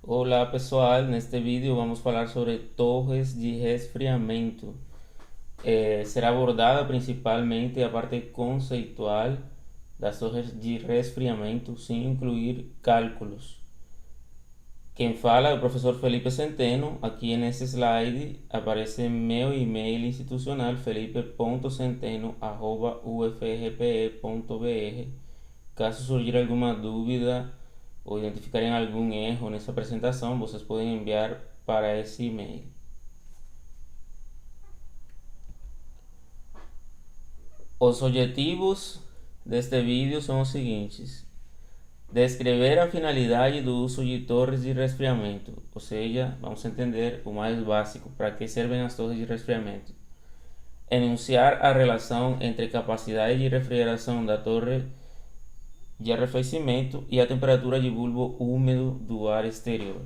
Olá pessoal, neste vídeo vamos falar sobre torres de resfriamento. Será abordada principalmente a parte conceitual das torres de resfriamento, sem incluir cálculos. Quem fala é o professor Felipe Centeno. Aqui nesse slide aparece meu e-mail institucional felipe.centeno@ufrpe.br. Caso surgir alguma dúvida ou identificarem algum erro nessa apresentação, vocês podem enviar para esse e-mail. Os objetivos deste vídeo são os seguintes: descrever a finalidade do uso de torres de resfriamento, ou seja, vamos entender o mais básico, para que servem as torres de resfriamento. Enunciar a relação entre capacidade de refrigeração da torre de arrefecimento e a temperatura de bulbo úmido do ar exterior.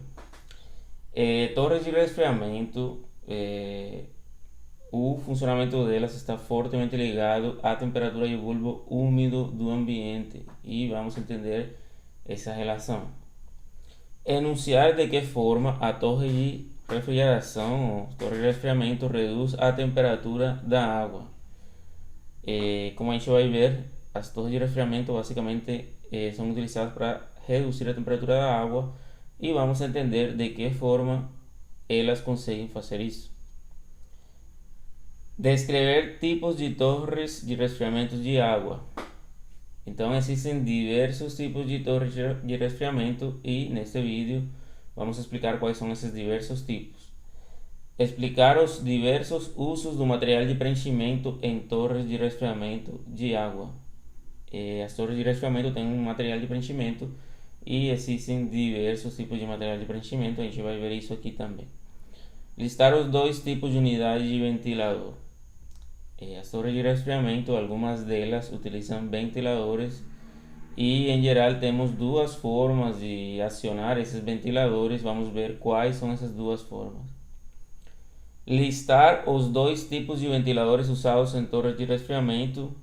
Torres de resfriamento, o funcionamento delas está fortemente ligado à temperatura de bulbo úmido do ambiente e vamos entender essa relação. Enunciar de que forma a torre de refrigeração ou torre de resfriamento reduz a temperatura da água. Como a gente vai ver, as torres de resfriamento basicamente são utilizadas para reduzir a temperatura da água e vamos entender de que forma elas conseguem fazer isso. Descrever tipos de torres de resfriamento de água. Então existem diversos tipos de torres de resfriamento e neste vídeo vamos explicar quais são esses diversos tipos. Explicar os diversos usos do material de preenchimento em torres de resfriamento de água. As torres de resfriamento têm um material de preenchimento e existem diversos tipos de material de preenchimento, a gente vai ver isso aqui também. Listar os dois tipos de unidades de ventilador. As torres de resfriamento, algumas delas utilizam ventiladores e em geral temos duas formas de acionar esses ventiladores. Vamos ver quais são essas duas formas. Listar os dois tipos de ventiladores usados em torres de resfriamento.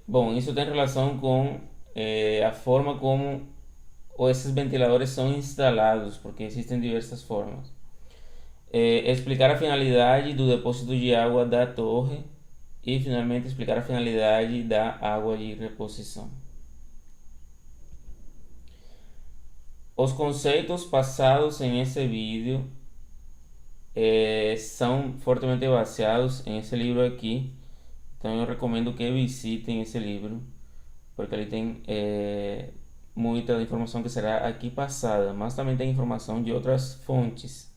Bom, isso tem relação com a forma como esses ventiladores são instalados, porque existem diversas formas. Explicar a finalidade do depósito de água da torre e finalmente explicar a finalidade da água de reposição. Os conceitos passados em esse vídeo são fortemente baseados em esse livro aqui, então eu recomendo que visitem esse livro, porque ele tem muita informação que será aqui passada, mas também tem informação de outras fontes.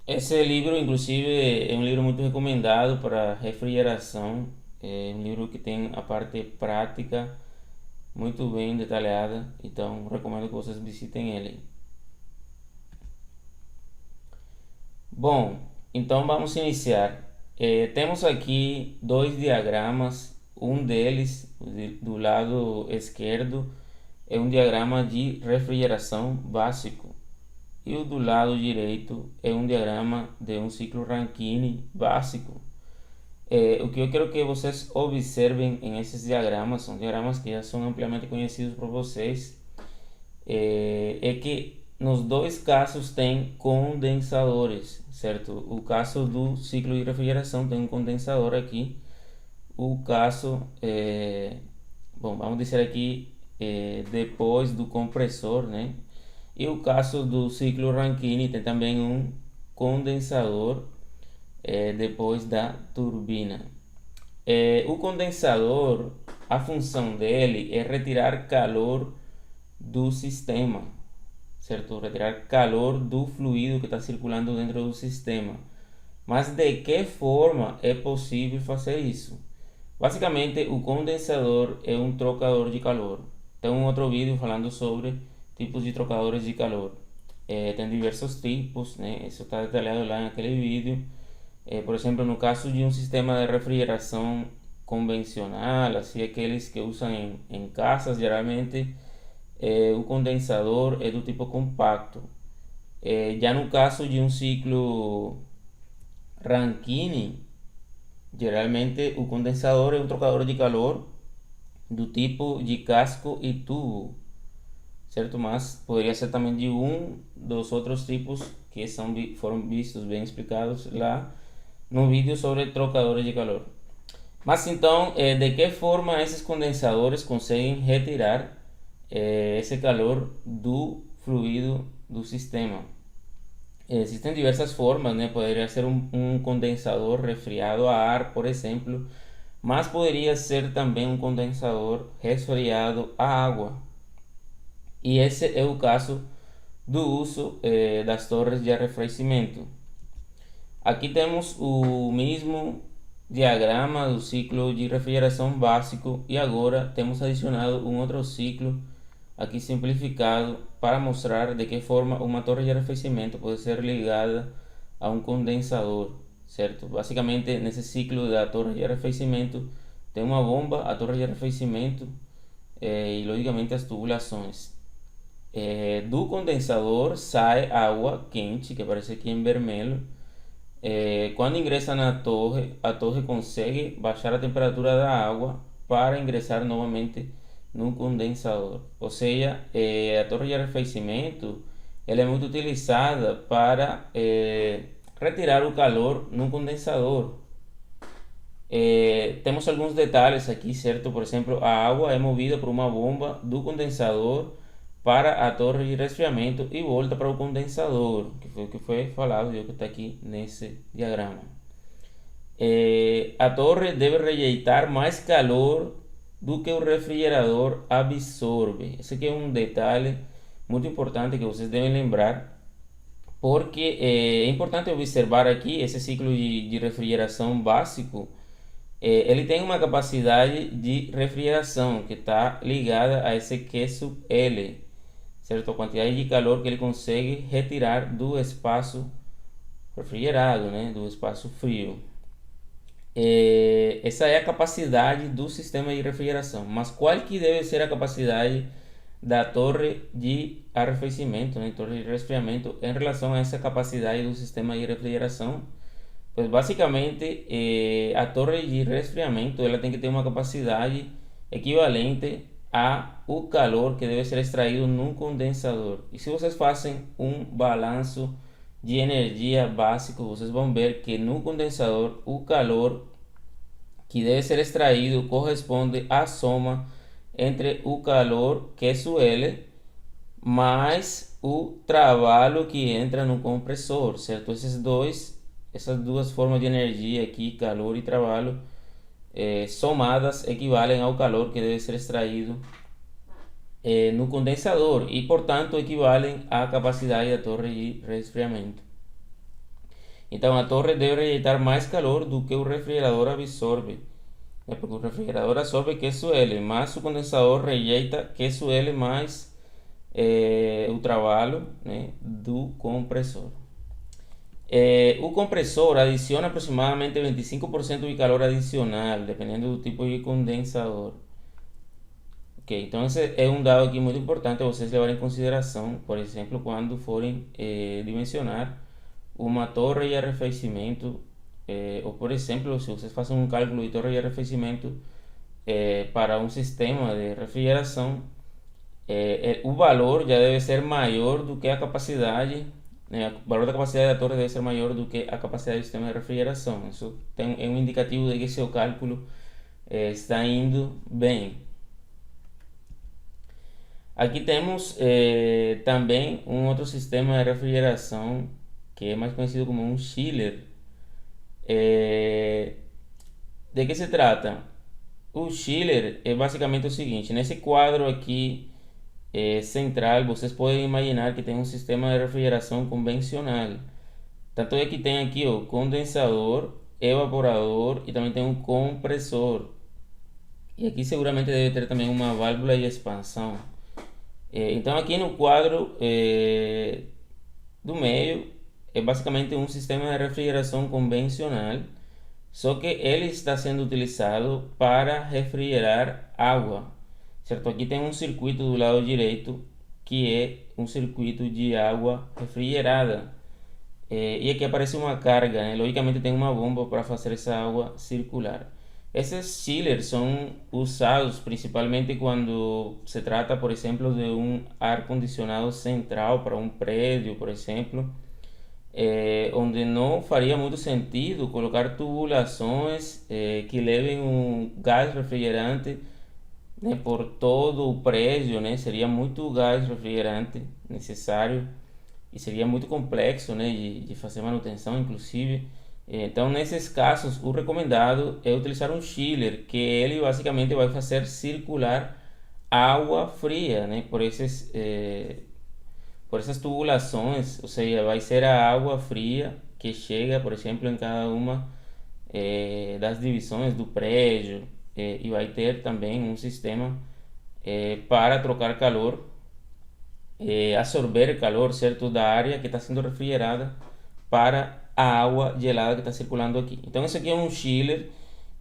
Esse livro, inclusive, é um livro muito recomendado para refrigeração. É um livro que tem a parte prática muito bem detalhada, então recomendo que vocês visitem ele. Bom, então vamos iniciar. Temos aqui dois diagramas. Um deles, do lado esquerdo, é um diagrama de refrigeração básico. E o do lado direito é um diagrama de um ciclo Rankine básico. O que eu quero que vocês observem em esses diagramas, são diagramas que já são amplamente conhecidos por vocês, é que nos dois casos tem condensadores, certo? O caso do ciclo de refrigeração tem um condensador aqui. O caso, bom, vamos dizer aqui, depois do compressor, né? E o caso do ciclo Rankine tem também um condensador depois da turbina. O condensador, a função dele é retirar calor do sistema, certo? Retirar calor do fluido que está circulando dentro do sistema. Mas de que forma é possível fazer isso? Basicamente, o condensador é um trocador de calor. Tem um outro vídeo falando sobre tipos de trocadores de calor. Tem diversos tipos, né? Isso está detalhado lá naquele vídeo. Por exemplo, no caso de um sistema de refrigeração convencional, assim, aqueles que usam em casas, geralmente o condensador é do tipo compacto. Já no caso de um ciclo Rankine, geralmente o condensador é um trocador de calor do tipo de casco e tubo, certo? Mas poderia ser também de um dos outros tipos que foram vistos, bem explicados lá no vídeo sobre trocadores de calor. Mas então, de que forma esses condensadores conseguem retirar esse calor do fluido do sistema? Existem diversas formas, né? Poderia ser um condensador resfriado a ar, por exemplo, mas poderia ser também um condensador resfriado a água. E esse é o caso do uso das torres de arrefecimento. Aqui temos o mesmo diagrama do ciclo de refrigeração básico e agora temos adicionado um outro ciclo aqui simplificado para mostrar de que forma uma torre de arrefecimento pode ser ligada a um condensador, certo? Basicamente, nesse ciclo da torre de arrefecimento tem uma bomba, a torre de arrefecimento e logicamente as tubulações. Do condensador sai água quente, que aparece aqui em vermelho. Quando ingressa na torre, a torre consegue baixar a temperatura da água para ingressar novamente no condensador. Ou seja, a torre de arrefecimento ela é muito utilizada para retirar o calor no condensador. Temos alguns detalhes aqui, certo? Por exemplo, a água é movida por uma bomba do condensador para a torre de resfriamento e volta para o condensador, que foi o que foi falado e que está aqui nesse diagrama. A torre deve rejeitar mais calor do que o refrigerador absorve. Esse aqui é um detalhe muito importante que vocês devem lembrar, porque é importante observar aqui esse ciclo de refrigeração básico. Ele tem uma capacidade de refrigeração que está ligada a esse Q sub L, certo? A quantidade de calor que ele consegue retirar do espaço refrigerado, né? Do espaço frio. Essa é a capacidade do sistema de refrigeração. Mas qual que deve ser a capacidade da torre de arrefecimento, né? Torre de resfriamento em relação a essa capacidade do sistema de refrigeração? Pues basicamente a torre de resfriamento ela tem que ter uma capacidade equivalente a o calor que deve ser extraído num condensador. E se vocês fazem um balanço de energia básico, vocês vão ver que no condensador o calor que deve ser extraído corresponde à soma entre o calor Q sub L mais o trabalho que entra no compressor, certo? Essas duas formas de energia aqui, calor e trabalho, somadas equivalem ao calor que deve ser extraído no condensador e, portanto, equivalem à capacidade da torre de resfriamento. Então, a torre deve rejeitar mais calor do que o refrigerador absorve, porque o refrigerador absorve Q sub L, mas o condensador rejeita Q sub L mais o trabalho, né, do compressor. O compressor adiciona aproximadamente 25% de calor adicional, dependendo do tipo de condensador. Ok, então esse é um dado aqui muito importante vocês levarem em consideração, por exemplo, quando forem dimensionar uma torre de arrefecimento, ou por exemplo, se vocês fazem um cálculo de torre de arrefecimento para um sistema de refrigeração, o valor já deve ser maior do que a capacidade, né? O valor da capacidade da torre deve ser maior do que a capacidade do sistema de refrigeração. Isso é um indicativo de que seu cálculo está indo bem. Aqui temos também um outro sistema de refrigeração que é mais conhecido como um chiller. De que se trata? O chiller é basicamente o seguinte: nesse quadro aqui central, vocês podem imaginar que tem um sistema de refrigeração convencional. Tanto é que tem aqui o condensador, evaporador e também tem um compressor. E aqui seguramente deve ter também uma válvula de expansão. Então aqui no quadro do meio é basicamente um sistema de refrigeração convencional, só que ele está sendo utilizado para refrigerar água, certo? Aqui tem um circuito do lado direito que é um circuito de água refrigerada. E aqui aparece uma carga, né? Logicamente tem uma bomba para fazer essa água circular. Esses chillers são usados principalmente quando se trata, por exemplo, de um ar-condicionado central para um prédio, por exemplo, onde não faria muito sentido colocar tubulações que levem um gás refrigerante, né, por todo o prédio, né? Seria muito gás refrigerante necessário e seria muito complexo, né, de fazer manutenção, inclusive. Então, nesses casos, o recomendado é utilizar um chiller, que ele basicamente vai fazer circular água fria, né, por essas tubulações, ou seja, vai ser a água fria que chega, por exemplo, em cada uma das divisões do prédio, e vai ter também um sistema para trocar calor, absorver calor, certo, da área que está sendo refrigerada para a água gelada que está circulando aqui. Então esse aqui é um chiller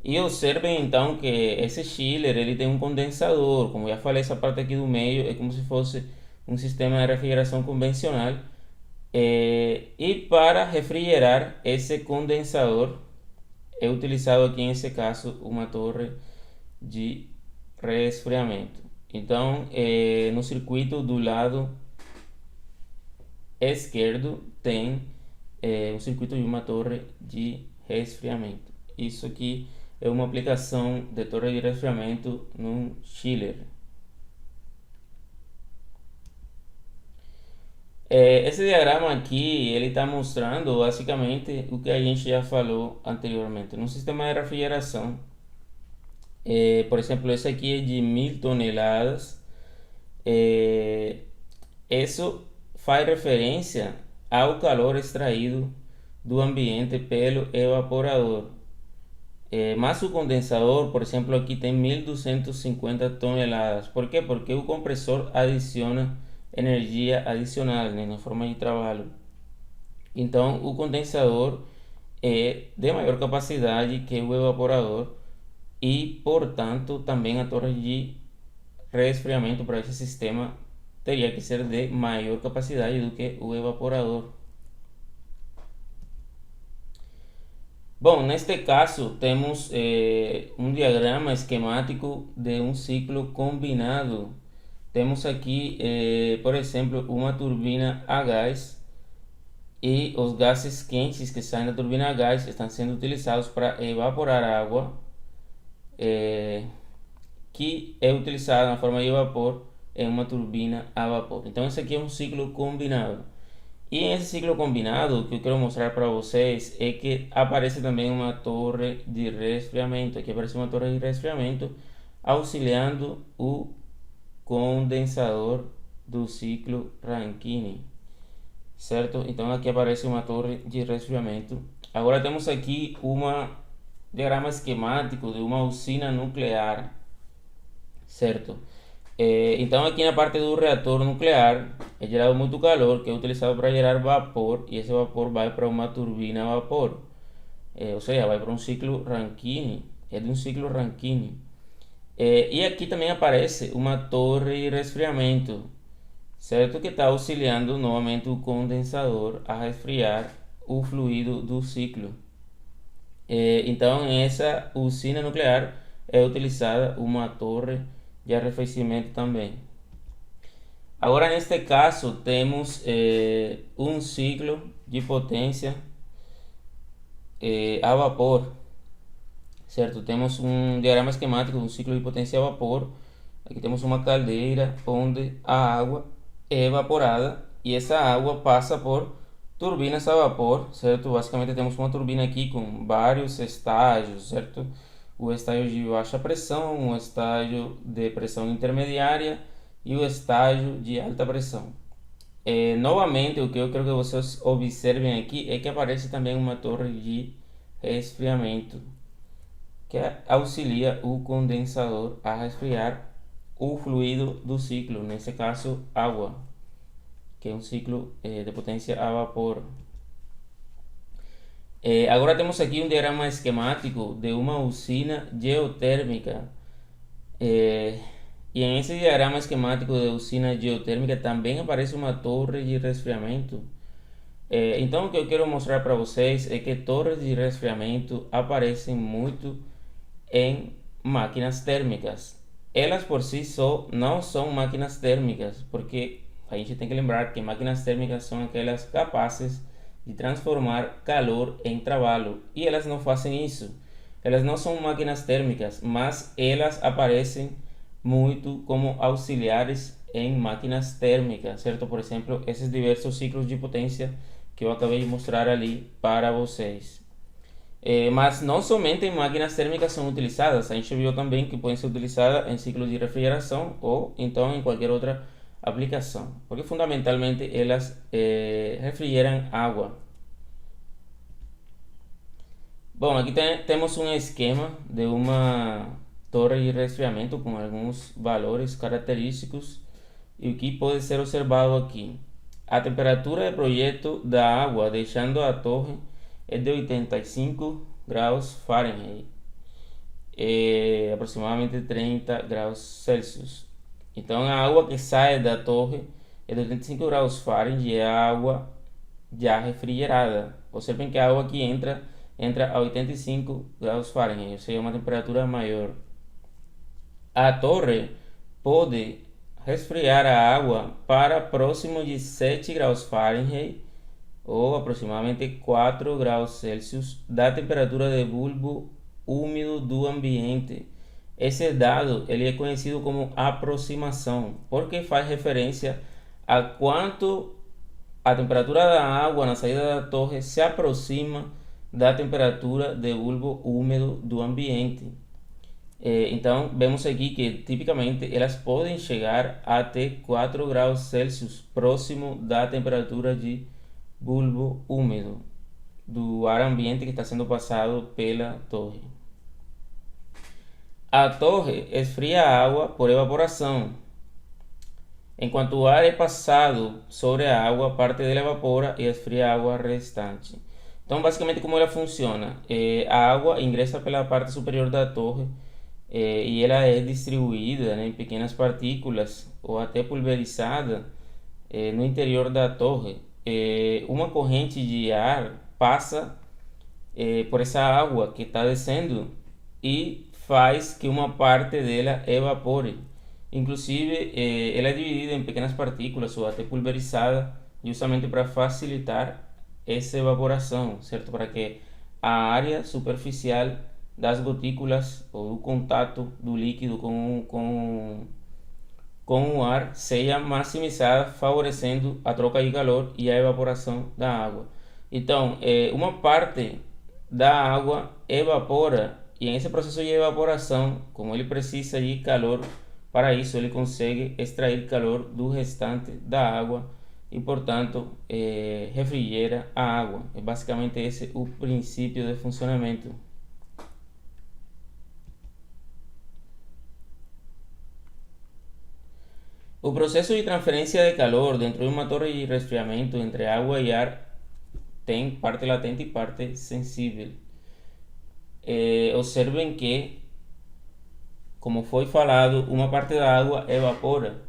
e observem então que esse chiller ele tem um condensador, como já falei, essa parte aqui do meio é como se fosse um sistema de refrigeração convencional, e para refrigerar esse condensador é utilizado aqui nesse caso uma torre de resfriamento. Então, no circuito do lado esquerdo tem um circuito de uma torre de resfriamento. Isso aqui é uma aplicação de torre de resfriamento num chiller. Esse diagrama aqui ele está mostrando basicamente o que a gente já falou anteriormente. Num sistema de refrigeração, por exemplo, esse aqui é de 1000 toneladas. Isso faz referência ao calor extraído do ambiente pelo evaporador. Mas o condensador, por exemplo, aqui tem 1250 toneladas. Por quê? Porque o compressor adiciona energia adicional, né, na forma de trabalho. Então, o condensador é de maior capacidade que o evaporador e, portanto, também a torre de resfriamento para esse sistema teria que ser de maior capacidade do que o evaporador. Bom, neste caso temos um diagrama esquemático de um ciclo combinado. Temos aqui, por exemplo, uma turbina a gás e os gases quentes que saem da turbina a gás estão sendo utilizados para evaporar a água, que é utilizada na forma de vapor em uma turbina a vapor. Então esse aqui é um ciclo combinado. E nesse ciclo combinado, o que eu quero mostrar para vocês é que aparece também uma torre de resfriamento. Aqui aparece uma torre de resfriamento auxiliando o condensador do ciclo Rankine, certo? Então aqui aparece uma torre de resfriamento. Agora temos aqui um diagrama esquemático de uma usina nuclear, certo? Então aqui na parte do reator nuclear é gerado muito calor que é utilizado para gerar vapor e esse vapor vai para uma turbina a vapor, ou seja, vai para um ciclo Rankine, é de um ciclo Rankine. E aqui também aparece uma torre de resfriamento, certo? Que está auxiliando novamente o condensador a resfriar o fluido do ciclo. Então, nessa usina nuclear é utilizada uma torre de arrefecimento também. Agora, neste caso, temos um ciclo de potência a vapor, certo? Temos um diagrama esquemático de um ciclo de potência a vapor. Aqui temos uma caldeira onde a água é evaporada e essa água passa por turbinas a vapor, certo? Basicamente temos uma turbina aqui com vários estágios, certo? O estágio de baixa pressão, o estágio de pressão intermediária e o estágio de alta pressão. Novamente, o que eu quero que vocês observem aqui é que aparece também uma torre de resfriamento que auxilia o condensador a resfriar o fluido do ciclo, nesse caso água, que é um ciclo de potência a vapor. Agora temos aqui um diagrama esquemático de uma usina geotérmica. E em esse diagrama esquemático de usina geotérmica também aparece uma torre de resfriamento. Então o que eu quero mostrar para vocês é que torres de resfriamento aparecem muito em máquinas térmicas. Elas por si só não são máquinas térmicas, porque a gente tem que lembrar que máquinas térmicas são aquelas capazes de transformar calor em trabalho, e elas não fazem isso. Elas não são máquinas térmicas, mas elas aparecem muito como auxiliares em máquinas térmicas, certo? Por exemplo, esses diversos ciclos de potência que eu acabei de mostrar ali para vocês. Mas não somente em máquinas térmicas são utilizadas, a gente viu também que podem ser utilizadas em ciclos de refrigeração ou então em qualquer outra aplicação, porque fundamentalmente elas refrigeram água. Bom, aqui temos um esquema de uma torre de resfriamento com alguns valores característicos, e o que pode ser observado aqui. A temperatura de projeto da água deixando a torre é de 85 graus Fahrenheit, aproximadamente 30 graus Celsius. Então a água que sai da torre é de 85 graus Fahrenheit e é água já refrigerada. Observem que a água que entra a 85 graus Fahrenheit, ou seja, uma temperatura maior. A torre pode resfriar a água para próximo de 7 graus Fahrenheit ou aproximadamente 4 graus Celsius da temperatura de bulbo úmido do ambiente. Esse dado ele é conhecido como aproximação, porque faz referência a quanto a temperatura da água na saída da torre se aproxima da temperatura de bulbo úmido do ambiente. Então, vemos aqui que tipicamente elas podem chegar até 4 graus Celsius próximo da temperatura de bulbo úmido do ar ambiente que está sendo passado pela torre. A torre esfria a água por evaporação. Enquanto o ar é passado sobre a água, parte dela evapora e esfria a água restante. Então, basicamente, como ela funciona? A água ingressa pela parte superior da torre e ela é distribuída, né, em pequenas partículas ou até pulverizada no interior da torre. Uma corrente de ar passa por essa água que está descendo e faz que uma parte dela evapore. Inclusive, ela é dividida em pequenas partículas ou até pulverizada, justamente para facilitar essa evaporação, certo? Para que a área superficial das gotículas ou do contato do líquido com o ar seja maximizada, favorecendo a troca de calor e a evaporação da água. Então, uma parte da água evapora, e em esse processo de evaporação, como ele precisa de calor, para isso ele consegue extrair calor do restante da água e, portanto, refrigera a água. É basicamente esse o princípio de funcionamento. O processo de transferência de calor dentro de uma torre de resfriamento entre água e ar tem parte latente e parte sensível. Observem que, como foi falado, uma parte da água evapora,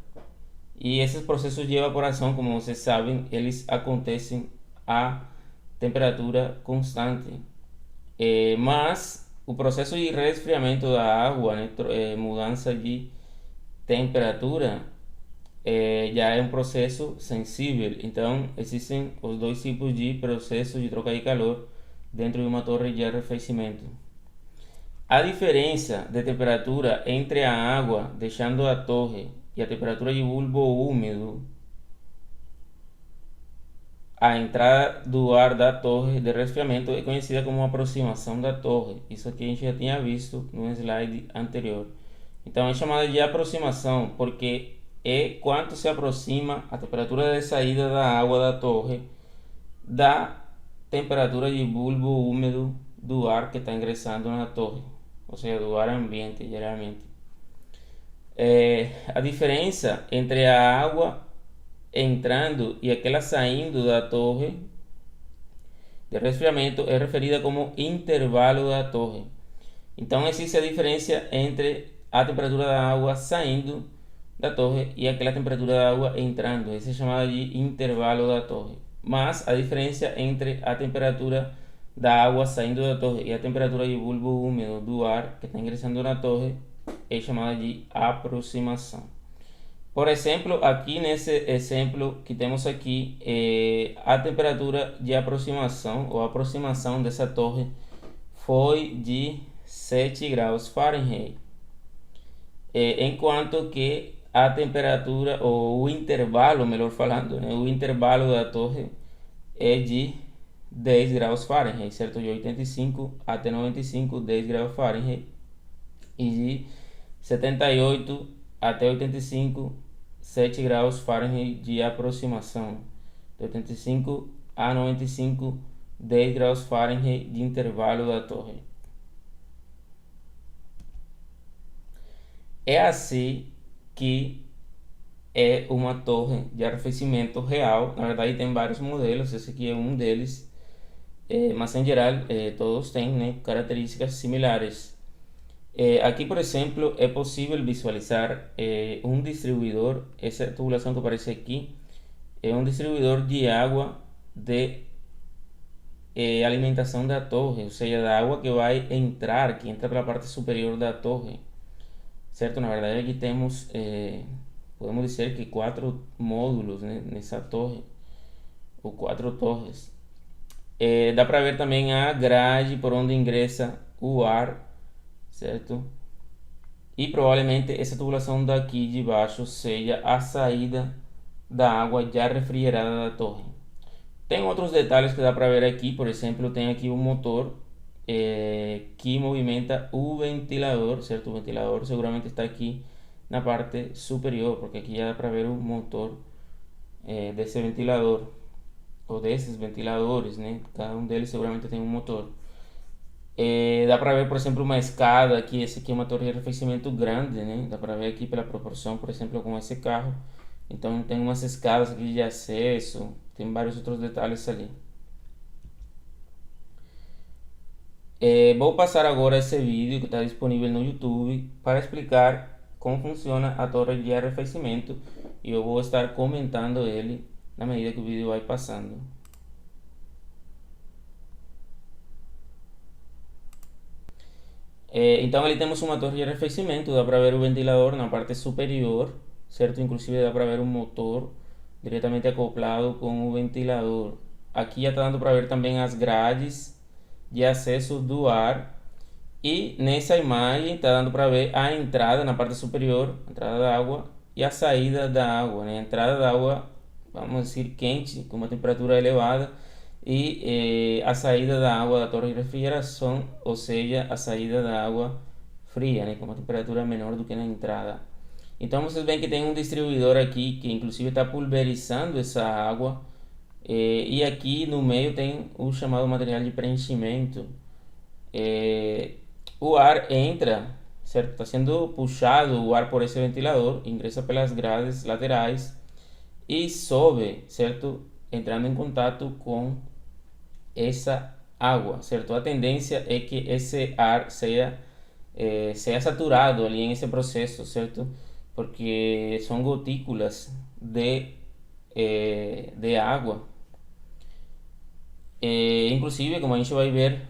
e esses processos de evaporação, como vocês sabem, eles acontecem a temperatura constante. Mas o processo de resfriamento da água, né, mudança de temperatura, já é um processo sensível. Então existem os dois tipos de processos de troca de calor dentro de uma torre de arrefecimento. A diferença de temperatura entre a água deixando a torre e a temperatura de bulbo úmido, a entrada do ar da torre de resfriamento, é conhecida como aproximação da torre. Isso aqui a gente já tinha visto no slide anterior. Então é chamada de aproximação porque é quanto se aproxima a temperatura de saída da água da torre da temperatura de bulbo úmido do ar que está ingressando na torre, ou seja, do ar ambiente, geralmente. A diferença entre a água entrando e aquela saindo da torre de resfriamento é referida como intervalo da torre. Então existe a diferença entre a temperatura da água saindo da torre e aquela temperatura da água entrando. Essa é chamada de intervalo da torre. Mas a diferença entre a temperatura da água saindo da torre e a temperatura de bulbo úmido do ar que está ingressando na torre é chamada de aproximação. Por exemplo, aqui nesse exemplo que temos aqui, a temperatura de aproximação ou aproximação dessa torre foi de 7 graus Fahrenheit, enquanto que a temperatura ou o intervalo, melhor falando, né, o intervalo da torre é de 10 graus Fahrenheit, certo? De 85 até 95, 10 graus Fahrenheit. E de 78 até 85, 7 graus Fahrenheit de aproximação. De 85 a 95, 10 graus Fahrenheit de intervalo da torre. É assim que é uma torre de arrefecimento real. Na verdade, tem vários modelos, esse aqui é um deles. Mas em geral, todos têm, né, características similares. Aqui, por exemplo, é possível visualizar um distribuidor. Essa tubulação que aparece aqui é um distribuidor de água de alimentação da torre, ou seja, da água que vai entrar, que entra pela parte superior da torre, certo? Na verdade, aqui temos, podemos dizer que 4 módulos, né, nessa torre, ou 4 torres. Dá para ver também a grade por onde ingressa o ar, certo? E provavelmente essa tubulação daqui de baixo seja a saída da água já refrigerada da torre. Tem outros detalhes que dá para ver aqui, por exemplo, tem aqui um motor que movimenta o ventilador, certo? O ventilador seguramente está aqui na parte superior, porque aqui já dá para ver o motor desse ventilador, ou desses ventiladores, né? Cada um deles seguramente tem um motor. Dá para ver, por exemplo, uma escada aqui. Esse aqui é uma torre de arrefecimento grande, né? Dá para ver aqui pela proporção, por exemplo, com esse carro. Então tem umas escadas aqui de acesso, tem vários outros detalhes ali. Vou passar agora esse vídeo que está disponível no YouTube para explicar como funciona a torre de arrefecimento e eu vou estar comentando ele na medida que o vídeo vai passando. Então ali temos uma torre de arrefecimento, dá para ver o ventilador na parte superior, certo? Inclusive dá para ver um motor diretamente acoplado com o ventilador. Aqui já está dando para ver também as grades de acesso do ar. E nessa imagem está dando para ver a entrada na parte superior, a entrada da água e a saída da água, né? A entrada da água, vamos dizer, quente, com uma temperatura elevada, e a saída da água da torre de refrigeração, ou seja, a saída da água fria, né? Com uma temperatura menor do que na entrada. Então vocês veem que tem um distribuidor aqui que inclusive está pulverizando essa água, e aqui no meio tem o chamado material de preenchimento. O ar entra, certo? Está sendo puxado o ar por esse ventilador, ingressa pelas grades laterais e sobe, certo? Entrando em contato com essa água, certo? A tendência é que esse ar seja saturado ali em esse processo, certo? Porque são gotículas de água. Inclusive, como a gente vai ver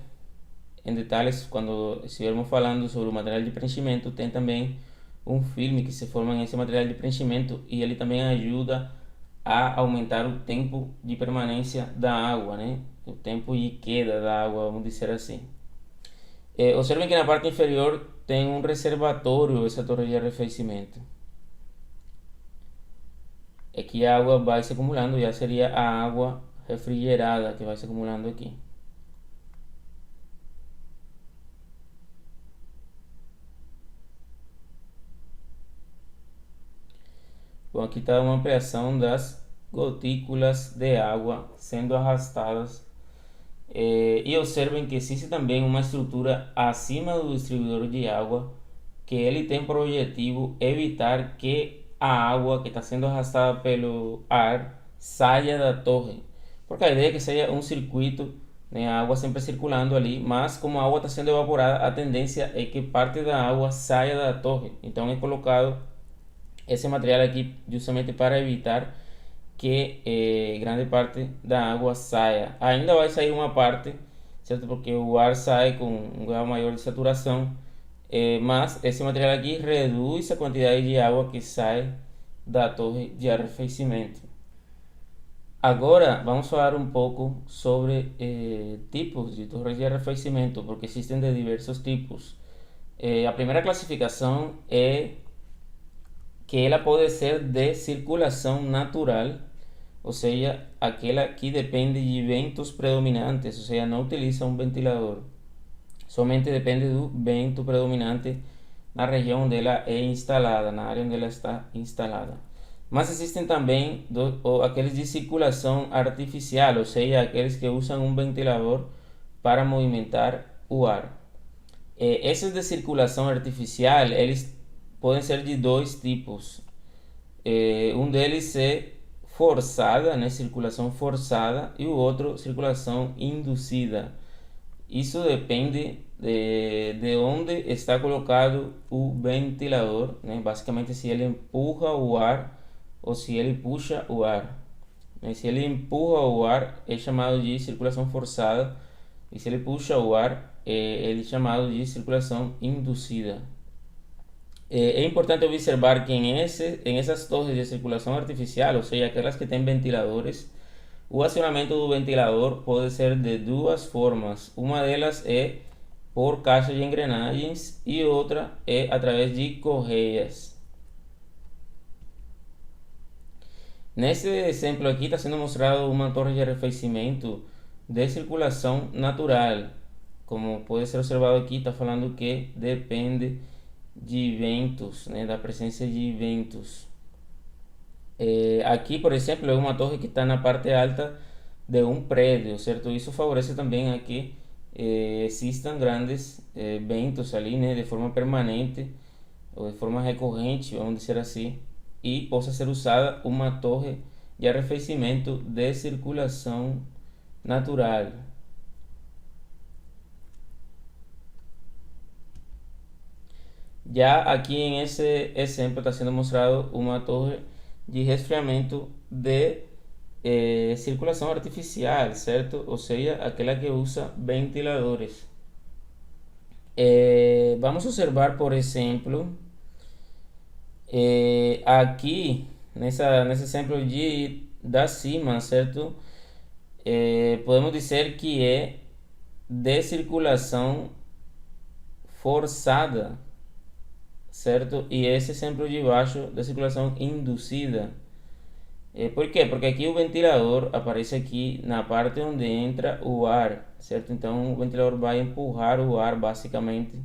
em detalhes quando estivermos falando sobre o material de preenchimento, tem também um filme que se forma nesse material de preenchimento e ele também ajuda a aumentar o tempo de permanência da água, né? O tempo de queda da água, vamos dizer assim. Observem que na parte inferior tem um reservatório, essa torre de arrefecimento. Aqui a água vai se acumulando, já seria a água refrigerada que vai se acumulando aqui. Bom, aqui está uma ampliação das gotículas de água sendo arrastadas. E observem que existe também uma estrutura acima do distribuidor de água que ele tem por objetivo evitar que a água que está sendo arrastada pelo ar saia da torre. Porque a ideia é que seja um circuito, né, a água sempre circulando ali, mas como a água está sendo evaporada, a tendência é que parte da água saia da torre. Então é colocado esse material aqui justamente para evitar que grande parte da água saia. Ainda vai sair uma parte, certo? Porque o ar sai com um grau maior de saturação, mas esse material aqui reduz a quantidade de água que sai da torre de arrefecimento. Agora vamos falar um pouco sobre tipos de torres de arrefecimento, porque existem de diversos tipos. A primeira classificação é que ela pode ser de circulação natural, ou seja, aquela que depende de ventos predominantes, ou seja, não utiliza um ventilador, somente depende do vento predominante na região onde ela é instalada, na área onde ela está instalada. Mas existem também aqueles de circulação artificial, ou seja, aqueles que usam um ventilador para movimentar o ar. Esses de circulação artificial, eles podem ser de dois tipos. Um deles é forçada, né, circulação forçada, e o outro circulação induzida. Isso depende de onde está colocado o ventilador, né? Basicamente, se ele empurra o ar ou se ele puxa o ar. Se ele empurra o ar, é chamado de circulação forçada, e se ele puxa o ar, ele é chamado de circulação induzida. É importante observar que em essas torres de circulação artificial, ou seja, aquelas que têm ventiladores, o acionamento do ventilador pode ser de duas formas. Uma delas é por caixa de engrenagens e outra é através de correias. Nesse exemplo aqui está sendo mostrado uma torre de arrefecimento de circulação natural. Como pode ser observado aqui, está falando que depende de ventos, né, da presença de ventos. Aqui, por exemplo, é uma torre que está na parte alta de um prédio, certo? Isso favorece também a que existam grandes ventos ali, né, de forma permanente ou de forma recorrente, vamos dizer assim, e possa ser usada uma torre de arrefecimento de circulação natural. Já aqui em esse exemplo está sendo mostrado uma torre de resfriamento de circulação artificial, certo? Ou seja, aquela que usa ventiladores. Vamos observar, por exemplo, aqui nesse exemplo da cima, certo? Podemos dizer que é de circulação forçada, certo? E esse exemplo de baixo de circulação induzida. Por quê? Porque aqui o ventilador aparece aqui na parte onde entra o ar, certo? Então o ventilador vai empurrar o ar basicamente.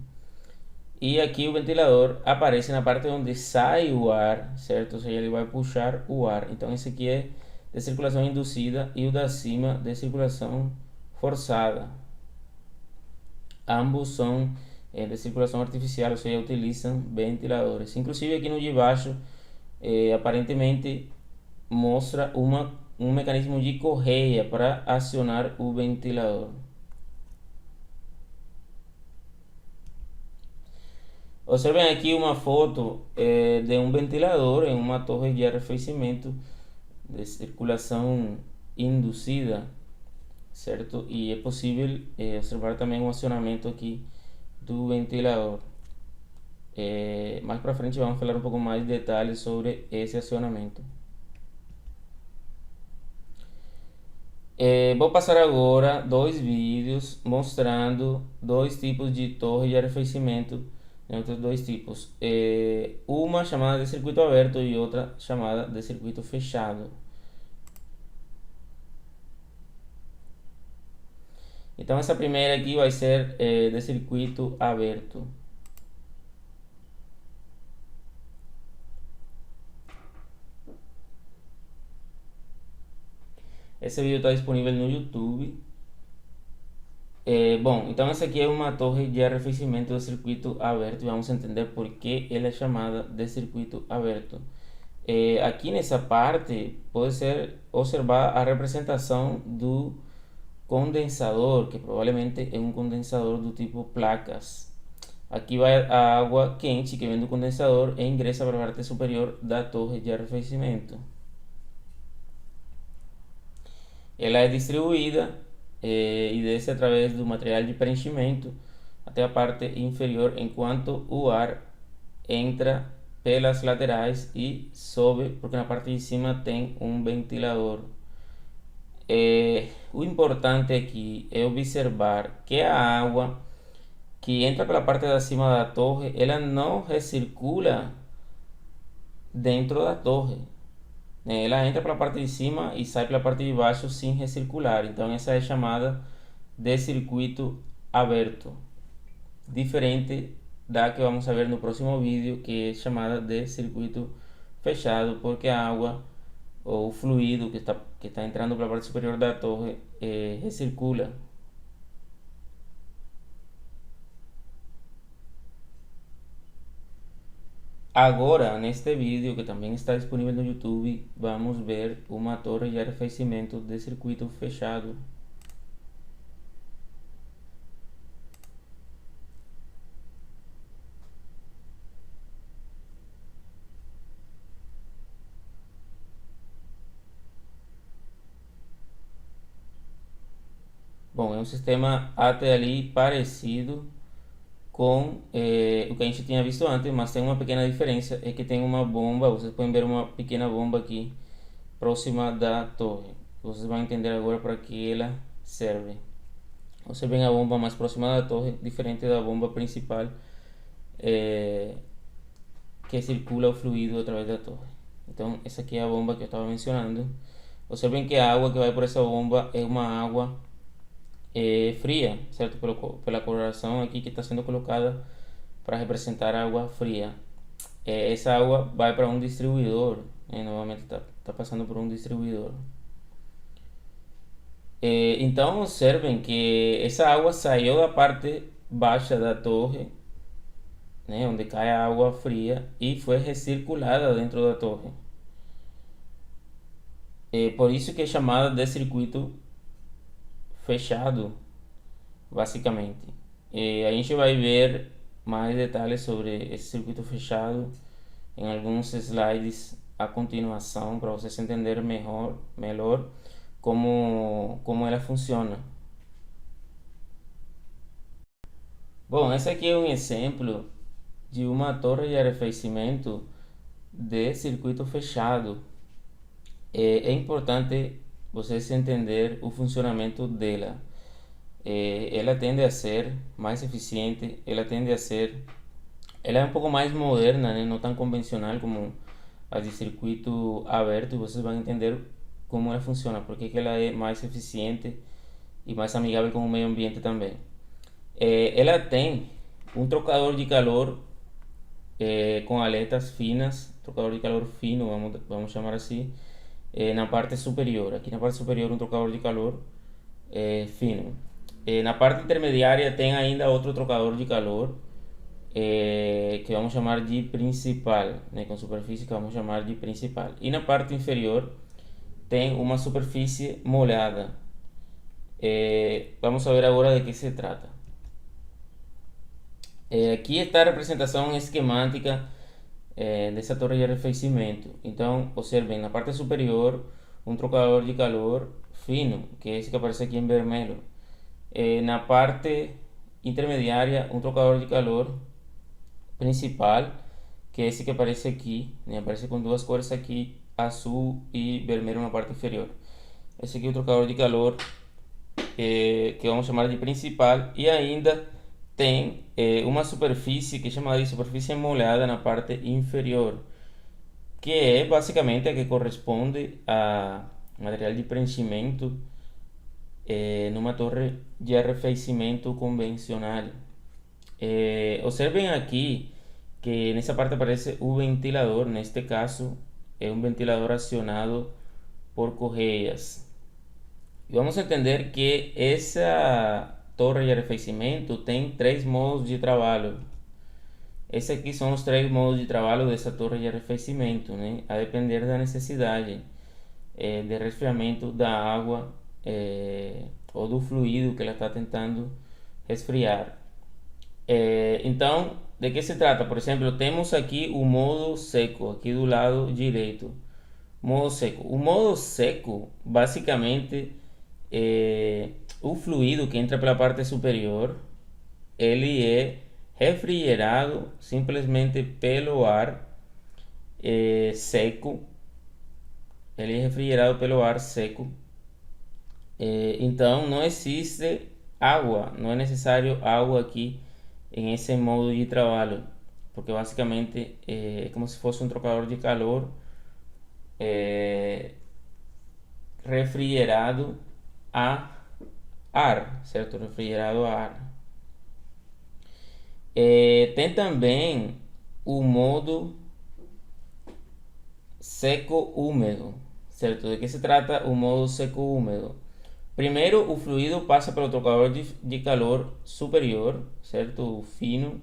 E aqui o ventilador aparece na parte onde sai o ar, certo? Ou seja, ele vai puxar o ar. Então esse aqui é de circulação induzida e o da cima de circulação forçada. Ambos são de circulação artificial, ou seja, utilizam ventiladores. Inclusive aqui no de baixo, aparentemente mostra um mecanismo de correia para acionar o ventilador. Observem aqui uma foto de um ventilador em uma torre de arrefecimento de circulação induzida, certo? E é possível observar também o acionamento aqui do ventilador. Mais para frente vamos falar um pouco mais de detalhes sobre esse acionamento. Vou passar agora dois vídeos mostrando dois tipos de torre de arrefecimento, outros dois tipos, uma chamada de circuito aberto e outra chamada de circuito fechado. Então essa primeira aqui vai ser de circuito aberto. Esse vídeo está disponível no YouTube. Bom, então essa aqui é uma torre de arrefecimento de circuito aberto e vamos entender por que ela é chamada de circuito aberto. Aqui nessa parte pode ser observar a representação do condensador, que provavelmente é um condensador do tipo placas. Aqui vai a água quente que vem do condensador e ingressa para a parte superior da torre de arrefecimento. Ela é distribuída e desce através do material de preenchimento até a parte inferior, enquanto o ar entra pelas laterais e sobe, porque na parte de cima tem um ventilador. O importante aqui é observar que a água que entra pela parte de cima da torre, ela não recircula dentro da torre. Ela entra pela parte de cima e sai pela parte de baixo sem recircular. Então essa é chamada de circuito aberto, diferente da que vamos a ver no próximo vídeo, que é chamada de circuito fechado, porque a água ou o fluido que está entrando pela parte superior da torre recircula. Agora, neste vídeo, que também está disponível no YouTube, vamos ver uma torre de arrefecimento de circuito fechado. Bom, é um sistema até ali parecido com o que a gente tinha visto antes, mas tem uma pequena diferença, é que tem uma bomba, vocês podem ver uma pequena bomba aqui próxima da torre. Vocês vão entender agora para que ela serve. Você vê a bomba mais próxima da torre, diferente da bomba principal, eh, que circula o fluido através da torre. Então, essa aqui é a bomba que eu estava mencionando. Observem que a água que vai por essa bomba é uma água fria, certo? Pela coloração aqui que está sendo colocada para representar água fria. Essa água vai para um distribuidor, novamente está passando por um distribuidor. Então observem que essa água saiu da parte baixa da torre, onde cai a água fria, e foi recirculada dentro da torre. Por isso que é chamada de circuito fechado, basicamente. A gente vai ver mais detalhes sobre esse circuito fechado em alguns slides a continuação, para vocês entenderem melhor como ela funciona. Bom, esse aqui é um exemplo de uma torre de arrefecimento de circuito fechado. É importante vocês entender o funcionamento dela. Ela tende a ser mais eficiente, ela é um pouco mais moderna, né? Não tão convencional como a de circuito aberto, e vocês vão entender como ela funciona, porque que ela é mais eficiente e mais amigável com o meio ambiente também. Ela tem um trocador de calor com aletas finas, trocador de calor fino, vamos chamar assim, na parte superior. Aqui na parte superior um trocador de calor fino. Na parte intermediária tem ainda outro trocador de calor que vamos chamar de principal, né, com superfície que vamos chamar de principal. E na parte inferior tem uma superfície molhada. Vamos ver agora de que se trata. Aqui está a representação esquemática dessa torre de arrefecimento. Então, observem, na parte superior um trocador de calor fino, que é esse que aparece aqui em vermelho. Na parte intermediária, um trocador de calor principal, que é esse que aparece aqui, né? Aparece com duas cores aqui, azul e vermelho na parte inferior. Esse aqui é o trocador de calor que vamos chamar de principal, e ainda tem uma superfície que é chamada de superfície molhada na parte inferior, que é basicamente a que corresponde a material de preenchimento numa torre de arrefecimento convencional. Observem aqui que nessa parte aparece o ventilador, neste caso é um ventilador acionado por correias. E vamos entender que essa torre de arrefecimento tem três modos de trabalho. Esses aqui são os três modos de trabalho dessa torre de arrefecimento, né? A depender da necessidade de resfriamento da água ou do fluido que ela está tentando resfriar. Então, de que se trata? Por exemplo, temos aqui o modo seco, aqui do lado direito. Modo seco. O modo seco, basicamente, o fluido que entra pela parte superior, ele é refrigerado simplesmente pelo ar seco. Ele é refrigerado pelo ar seco. Então não existe água, não é necessário água aqui em esse modo de trabalho, porque basicamente é como se fosse um trocador de calor refrigerado a ar, certo? Refrigerado a ar. Tem também o modo seco-úmido, certo? ¿De qué se trata o modo seco-úmido? Primeiro, o fluido passa pelo trocador de calor superior, certo? O fino,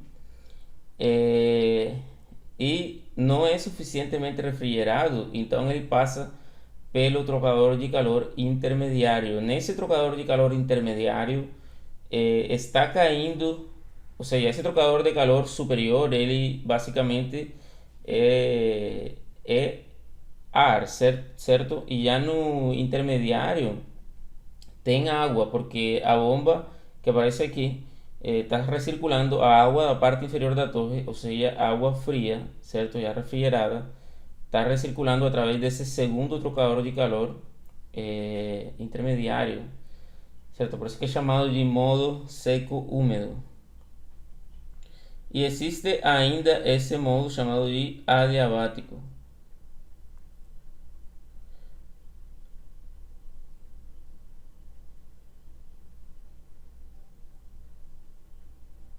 e não é suficientemente refrigerado, então ele passa pelo trocador de calor intermediário. Nesse trocador de calor intermediário está caindo, ou seja, esse trocador de calor superior, ele basicamente é ar, certo? E já no intermediário tem água, porque a bomba que aparece aqui está recirculando a água da parte inferior da torre, ou seja, água fria, certo? Já refrigerada, está recirculando a través desse segundo trocador de calor intermediário, certo? Por isso que é chamado de modo seco-úmido. E existe ainda esse modo chamado de adiabático.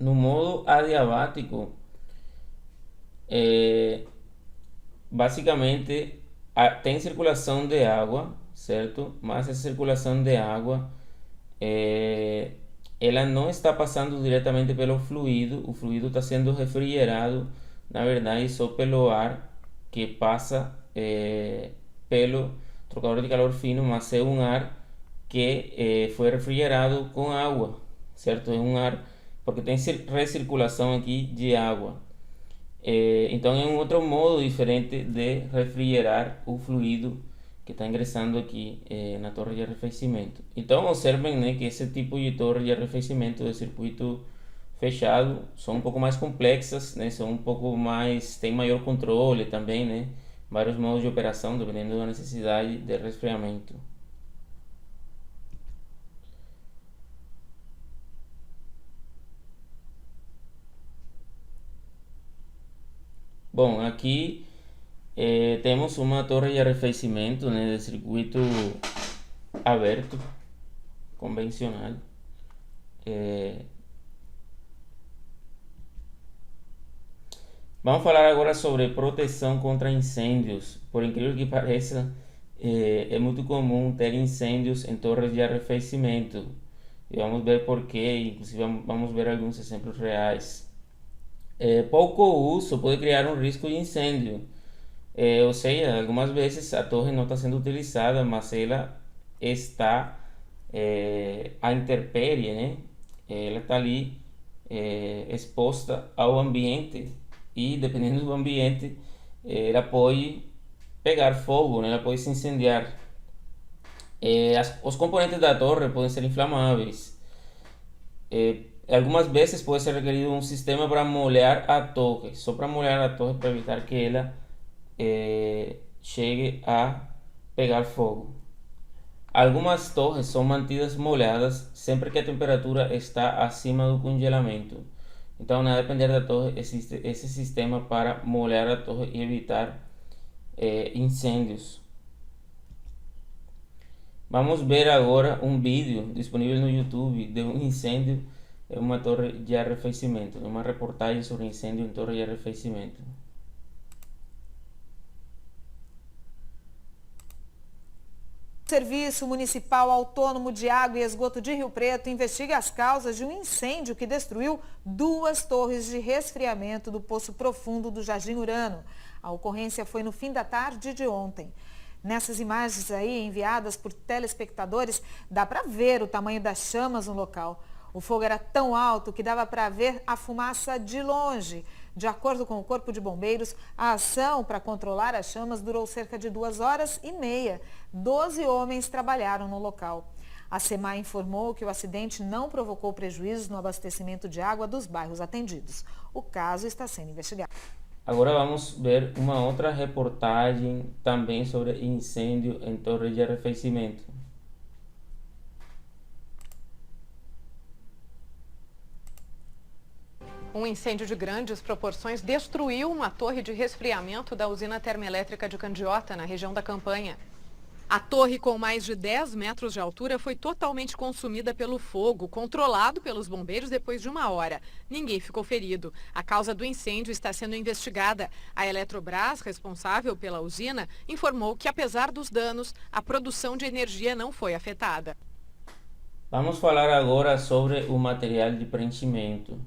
No modo adiabático, basicamente tem circulação de água, certo? Mas essa circulação de água, ela não está passando diretamente pelo fluido, o fluido está sendo refrigerado, na verdade, só pelo ar que passa pelo trocador de calor fino, mas é um ar que foi refrigerado com água, certo? É um ar, porque tem recirculação aqui de água. Então é um outro modo diferente de refrigerar o fluido que está ingressando aqui na torre de arrefecimento. Então observem, né, que esse tipo de torre de arrefecimento de circuito fechado são um pouco mais complexas, né, são um pouco mais, tem maior controle também, né, vários modos de operação dependendo da necessidade de resfriamento. Bom, aqui temos uma torre de arrefecimento, né, de circuito aberto, convencional. Vamos falar agora sobre proteção contra incêndios. Por incrível que pareça, é muito comum ter incêndios em torres de arrefecimento. E vamos ver por quê, inclusive vamos ver alguns exemplos reais. Pouco uso pode criar um risco de incêndio. Ou seja, algumas vezes a torre não está sendo utilizada, mas ela está à intempérie, né? Ela está ali exposta ao ambiente e, dependendo do ambiente, ela pode pegar fogo, né? Ela pode se incendiar. Os componentes da torre podem ser inflamáveis. Algumas vezes pode ser requerido um sistema para molhar a torre, só para molhar a torre para evitar que ela chegue a pegar fogo. Algumas torres são mantidas molhadas sempre que a temperatura está acima do congelamento. Então, a depender da torre, existe esse sistema para molhar a torre e evitar incêndios. Vamos ver agora um vídeo disponível no YouTube de um incêndio em uma torre de arrefecimento, uma reportagem sobre incêndio em torre de arrefecimento. Serviço Municipal Autônomo de Água e Esgoto de Rio Preto investiga as causas de um incêndio que destruiu 2 torres de resfriamento do Poço Profundo do Jardim Urano. A ocorrência foi no fim da tarde de ontem. Nessas imagens aí enviadas por telespectadores, dá para ver o tamanho das chamas no local. O fogo era tão alto que dava para ver a fumaça de longe. De acordo com o Corpo de Bombeiros, a ação para controlar as chamas durou cerca de 2 horas e meia. 12 homens trabalharam no local. A SEMAI informou que o acidente não provocou prejuízos no abastecimento de água dos bairros atendidos. O caso está sendo investigado. Agora vamos ver uma outra reportagem também sobre incêndio em torre de arrefecimento. Um incêndio de grandes proporções destruiu uma torre de resfriamento da usina termoelétrica de Candiota, na região da Campanha. A torre, com mais de 10 metros de altura, foi totalmente consumida pelo fogo, controlado pelos bombeiros depois de 1 hora. Ninguém ficou ferido. A causa do incêndio está sendo investigada. A Eletrobras, responsável pela usina, informou que, apesar dos danos, a produção de energia não foi afetada. Vamos falar agora sobre o material de preenchimento,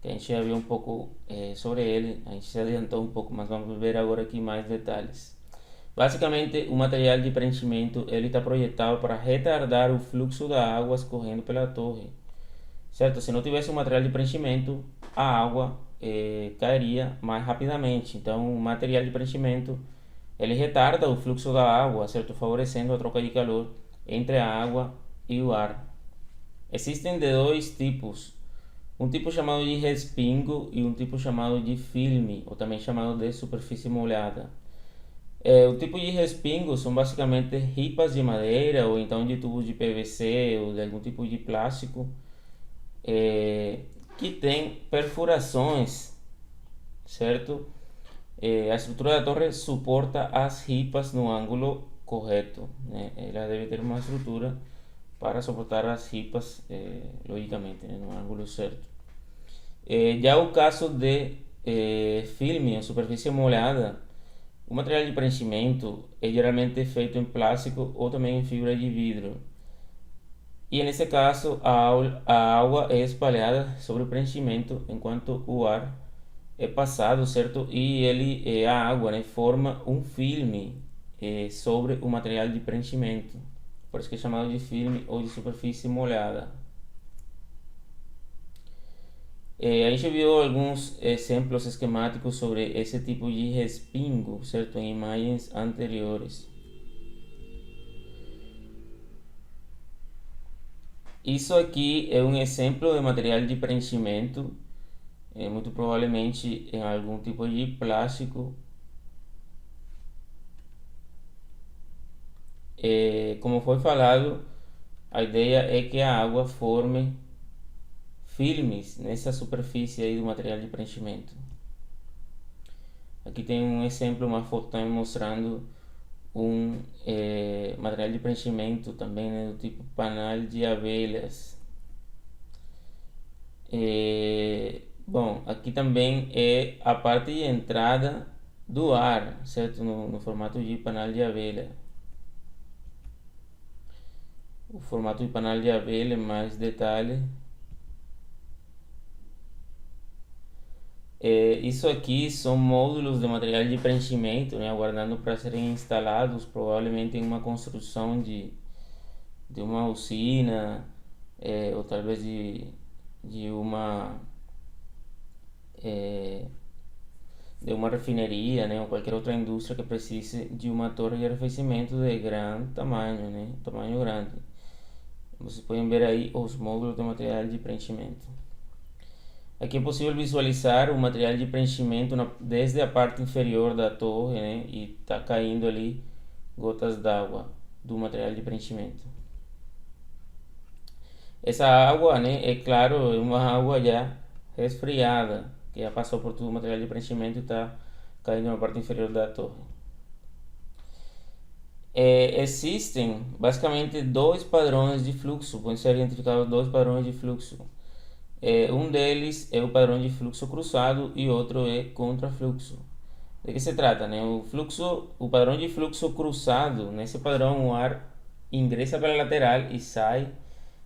que a gente já viu um pouco sobre ele, a gente se adiantou um pouco, mas vamos ver agora aqui mais detalhes. Basicamente, o material de preenchimento ele está projetado para retardar o fluxo da água escorrendo pela torre, certo? Se não tivesse um material de preenchimento, a água cairia mais rapidamente. Então, o material de preenchimento ele retarda o fluxo da água, certo? Favorecendo a troca de calor entre a água e o ar. Existem de dois tipos. Um tipo chamado de respingo e um tipo chamado de filme, ou também chamado de superfície molhada. O tipo de respingo são basicamente ripas de madeira ou então de tubos de PVC ou de algum tipo de plástico que tem perfurações, certo? A estrutura da torre suporta as ripas no ângulo correto, né? Ela deve ter uma estrutura para suportar as ripas, logicamente, né, no ângulo certo. Já o caso de filme ou superfície molhada, o material de preenchimento é geralmente feito em plástico ou também em fibra de vidro. E nesse caso, a água é espalhada sobre o preenchimento enquanto o ar é passado, certo? E a água, né, forma um filme sobre o material de preenchimento. Por isso que é chamado de filme ou de superfície molhada. A gente viu alguns exemplos esquemáticos sobre esse tipo de respingo, certo? Em imagens anteriores. Isso aqui é um exemplo de material de preenchimento, muito provavelmente em algum tipo de plástico. Como foi falado, a ideia é que a água forme filmes nessa superfície aí do material de preenchimento. Aqui tem um exemplo, uma foto também mostrando um material de preenchimento também, né, do tipo panal de abelhas. Bom, aqui também é a parte de entrada do ar, certo? No formato de panal de abelha. O formato de panal de abelha, mais detalhe. Isso aqui são módulos de material de preenchimento, né, aguardando para serem instalados, provavelmente em uma construção de uma usina, ou talvez de uma refineria, né, ou qualquer outra indústria que precise de uma torre de arrefecimento de grande tamanho, né, tamanho grande. Vocês podem ver aí os módulos de material de preenchimento. Aqui é possível visualizar o material de preenchimento desde a parte inferior da torre, né, e está caindo ali gotas d'água do material de preenchimento. Essa água, né, é claro, é uma água já resfriada, que já passou por todo o material de preenchimento e está caindo na parte inferior da torre. Existem basicamente dois padrões de fluxo, podem ser identificados dois padrões de fluxo. Um deles é o padrão de fluxo cruzado e outro é contrafluxo. De que se trata, né? O padrão de fluxo cruzado, nesse padrão o ar ingressa pela lateral e sai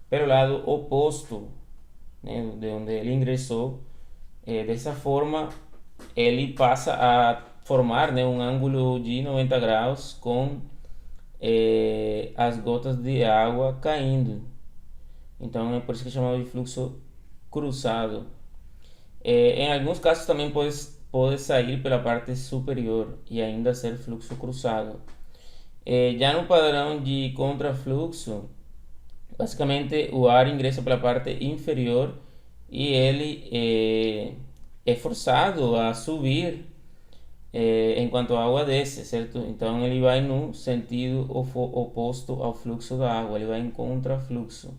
pelo lado oposto, né, de onde ele ingressou. Dessa forma, ele passa a formar, né, um ângulo de 90 graus com as gotas de água caindo. Então é por isso que é chamado de fluxo cruzado. Em alguns casos também pode sair pela parte superior e ainda ser fluxo cruzado. Já no padrão de contrafluxo, Basicamente, o ar ingressa pela parte inferior e ele é forçado a subir enquanto a água desce, certo? Então ele vai no sentido oposto ao fluxo da água, ele vai em contrafluxo.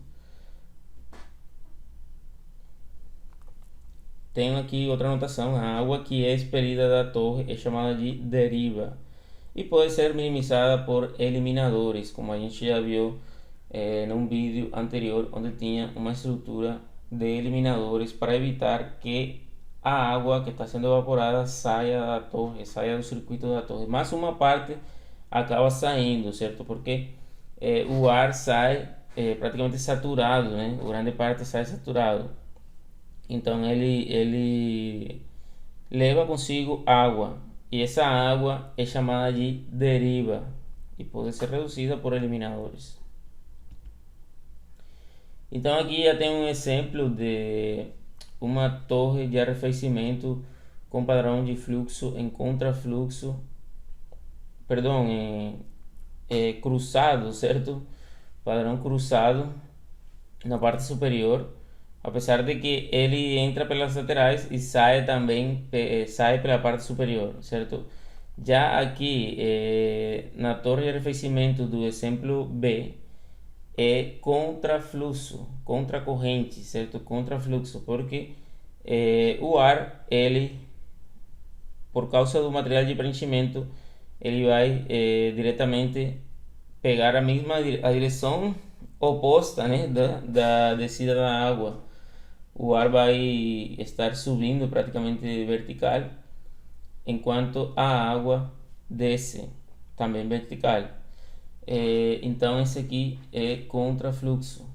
Tenho aqui outra anotação: a água que é expelida da torre é chamada de deriva e pode ser minimizada por eliminadores, como a gente já viu num vídeo anterior, onde tinha uma estrutura de eliminadores para evitar que a água que está sendo evaporada saia da torre, saia do circuito da torre. Mas uma parte acaba saindo, certo? Porque o ar sai praticamente saturado, né? A grande parte sai saturado. Então ele leva consigo água e essa água é chamada de deriva e pode ser reduzida por eliminadores. Então aqui já tem um exemplo de uma torre de arrefecimento com padrão de fluxo em contrafluxo, perdão, cruzado, certo? Padrão cruzado na parte superior, apesar de que ele entra pelas laterais e sai também, sai pela parte superior, certo? Já aqui na torre de arrefecimento do exemplo B é contrafluxo, contracorrente, certo? Contrafluxo, porque o ar, ele, por causa do material de preenchimento, ele vai diretamente pegar a direção oposta, né, da descida da água. O ar vai estar subindo praticamente vertical, enquanto a água desce também vertical. Então esse aqui é contrafluxo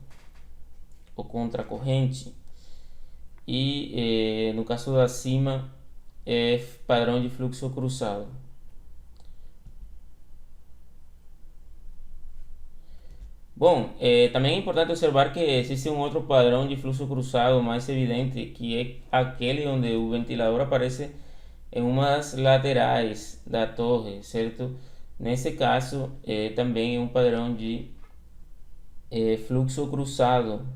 ou contracorrente, e no caso da cima é padrão de fluxo cruzado. Bom, também é importante observar que existe um outro padrão de fluxo cruzado mais evidente, que é aquele onde o ventilador aparece em uma das laterais da torre, certo? Nesse caso, também é um padrão de fluxo cruzado,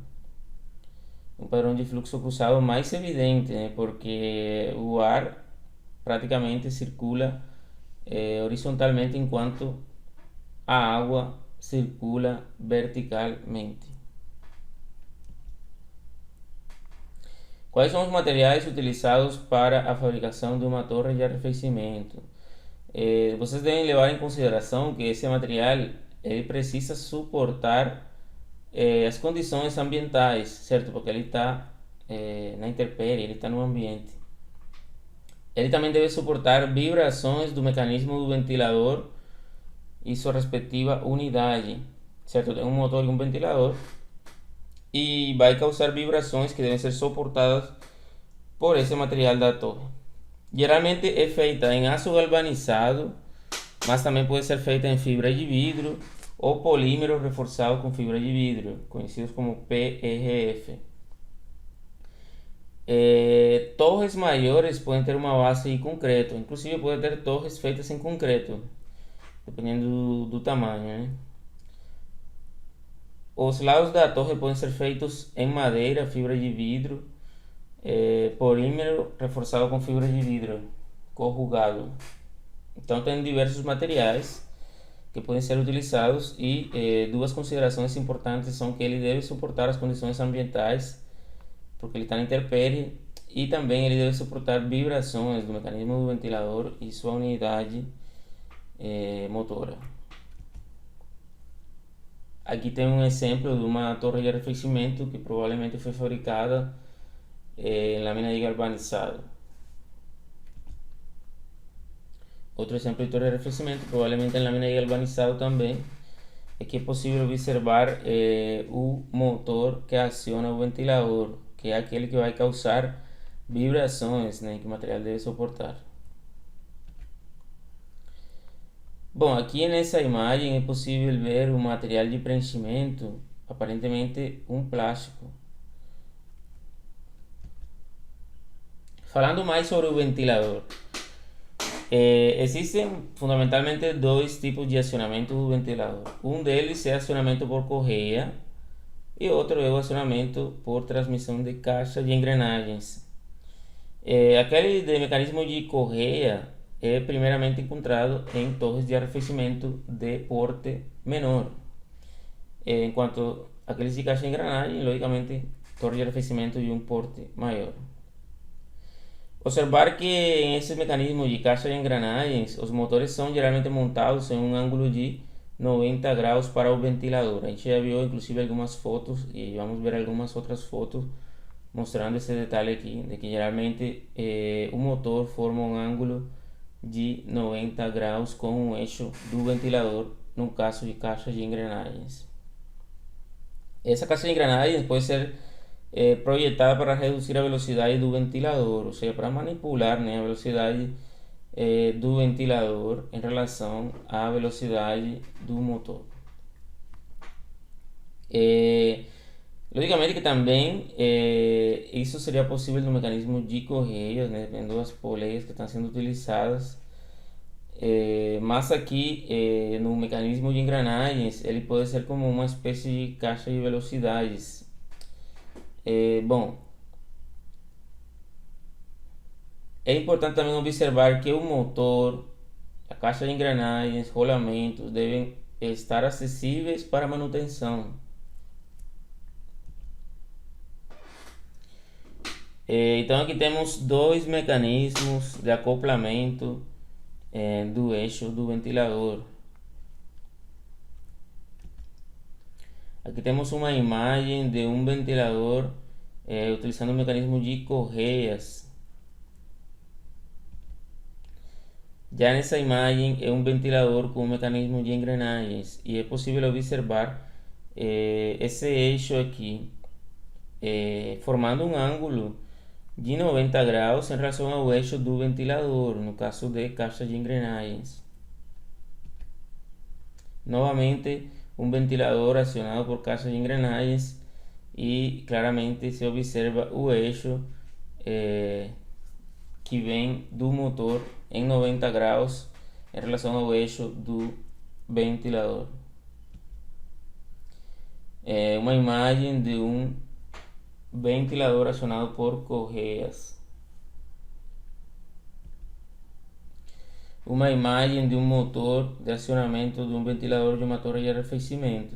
um padrão de fluxo cruzado mais evidente, né? Porque o ar praticamente circula horizontalmente, enquanto a água circula verticalmente. Quais são os materiais utilizados para a fabricação de uma torre de arrefecimento? Vocês devem levar em consideração que esse material ele precisa suportar as condições ambientais, certo? Porque ele está na intempérie, ele está no ambiente. Ele também deve suportar vibrações do mecanismo do ventilador e sua respectiva unidade, certo? Tem um motor e um ventilador e vai causar vibrações que devem ser suportadas por esse material da torre. Geralmente é feita em aço galvanizado, mas também pode ser feita em fibra de vidro ou polímero reforçado com fibra de vidro, conhecidos como PRF. Torres maiores podem ter uma base de concreto, inclusive pode ter torres feitas em concreto, dependendo do tamanho, né? Os lados da torre podem ser feitos em madeira, fibra de vidro, polímero reforçado com fibra de vidro corrugado. Então tem diversos materiais que podem ser utilizados e duas considerações importantes são que ele deve suportar as condições ambientais, porque ele está na intempérie, e também ele deve suportar vibrações do mecanismo do ventilador e sua unidade motora. Aqui tem um exemplo de uma torre de arrefecimento que provavelmente foi fabricada em lâmina de galvanizado. Outro exemplo de torre de arrefecimento, provavelmente em lâmina de galvanizado também, é que é possível observar o motor que aciona o ventilador, que é aquele que vai causar vibrações, né, que o material deve suportar. Bom, aqui nessa imagem é possível ver o material de preenchimento, aparentemente um plástico. Falando mais sobre o ventilador, existem fundamentalmente dois tipos de acionamento do ventilador. Um deles é acionamento por correia, e outro é o acionamento por transmissão de caixa de engrenagens. Aquele de mecanismo de correia é primeiramente encontrado em torres de arrefecimento de porte menor, enquanto aqueles de caixa de engrenagem, logicamente, torre de arrefecimento de um porte maior. Observar que em esses mecanismos de caixa de engrenagens, os motores são geralmente montados em um ângulo de 90 graus para o ventilador. A gente já viu inclusive algumas fotos e vamos ver algumas outras fotos mostrando esse detalhe aqui, de que geralmente o motor forma um ângulo de 90 graus com o eixo do ventilador, no caso de caixa de engrenagens. Essa caixa de engrenagens pode ser projetada para reduzir a velocidade do ventilador, ou seja, para manipular, né, a velocidade do ventilador em relação à velocidade do motor. Logicamente que também isso seria possível no mecanismo de correias, né, dependendo das poleias que estão sendo utilizadas. Mas aqui no mecanismo de engrenagens ele pode ser como uma espécie de caixa de velocidades. Bom, é importante também observar que o motor, a caixa de engrenagens, rolamentos devem estar acessíveis para manutenção. Então aqui temos dois mecanismos de acoplamento do eixo do ventilador. Aqui temos uma imagem de um ventilador utilizando o mecanismo de correias. Já nessa imagem é um ventilador com um mecanismo de engrenagens e é possível observar esse eixo aqui formando um ângulo de 90 graus em relação ao eixo do ventilador, no caso de caixa de engrenagens. Novamente, um ventilador acionado por caixa de engrenagens e claramente se observa o eixo que vem do motor em 90 graus em relação ao eixo do ventilador. Uma imagem de um ventilador acionado por correias. Uma imagem de um motor de acionamento de um ventilador de uma torre de arrefecimento.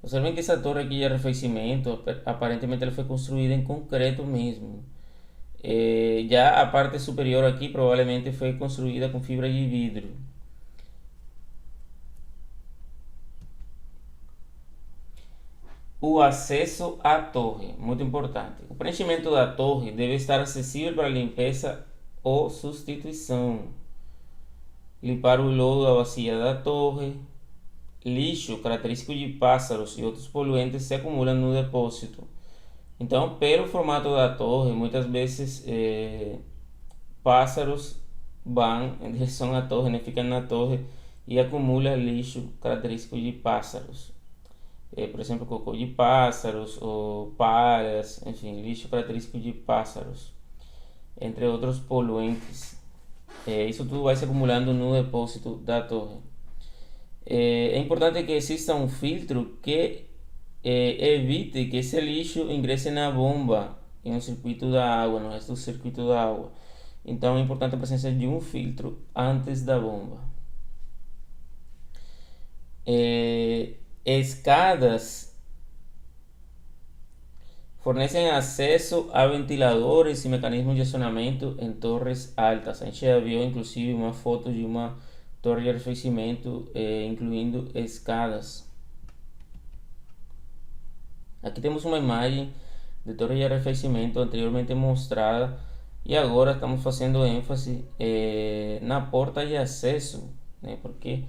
Observem que essa torre aqui de arrefecimento, aparentemente ela foi construída em concreto mesmo. Já a parte superior aqui provavelmente foi construída com fibra de vidro. O acesso à torre, muito importante. O preenchimento da torre deve estar acessível para limpeza ou substituição. Limpar o lodo da bacia da torre. Lixo característico de pássaros e outros poluentes se acumulam no depósito. Então, pelo formato da torre, muitas vezes pássaros vão em direção à torre, né? Ficam na torre e acumulam lixo característico de pássaros. Por exemplo, cocô de pássaros ou palhas, enfim, lixo característico de pássaros, entre outros poluentes. Isso tudo vai se acumulando no depósito da torre. É importante que exista um filtro que evite que esse lixo ingresse na bomba, no circuito da água, no resto do circuito da água. Então é importante a presença de um filtro antes da bomba. Escadas fornecem acesso a ventiladores e mecanismos de acionamento em torres altas. A gente já viu inclusive uma foto de uma torre de arrefecimento incluindo escadas. Aqui temos uma imagem de torre de arrefecimento anteriormente mostrada e agora estamos fazendo ênfase na porta de acesso, né? Porque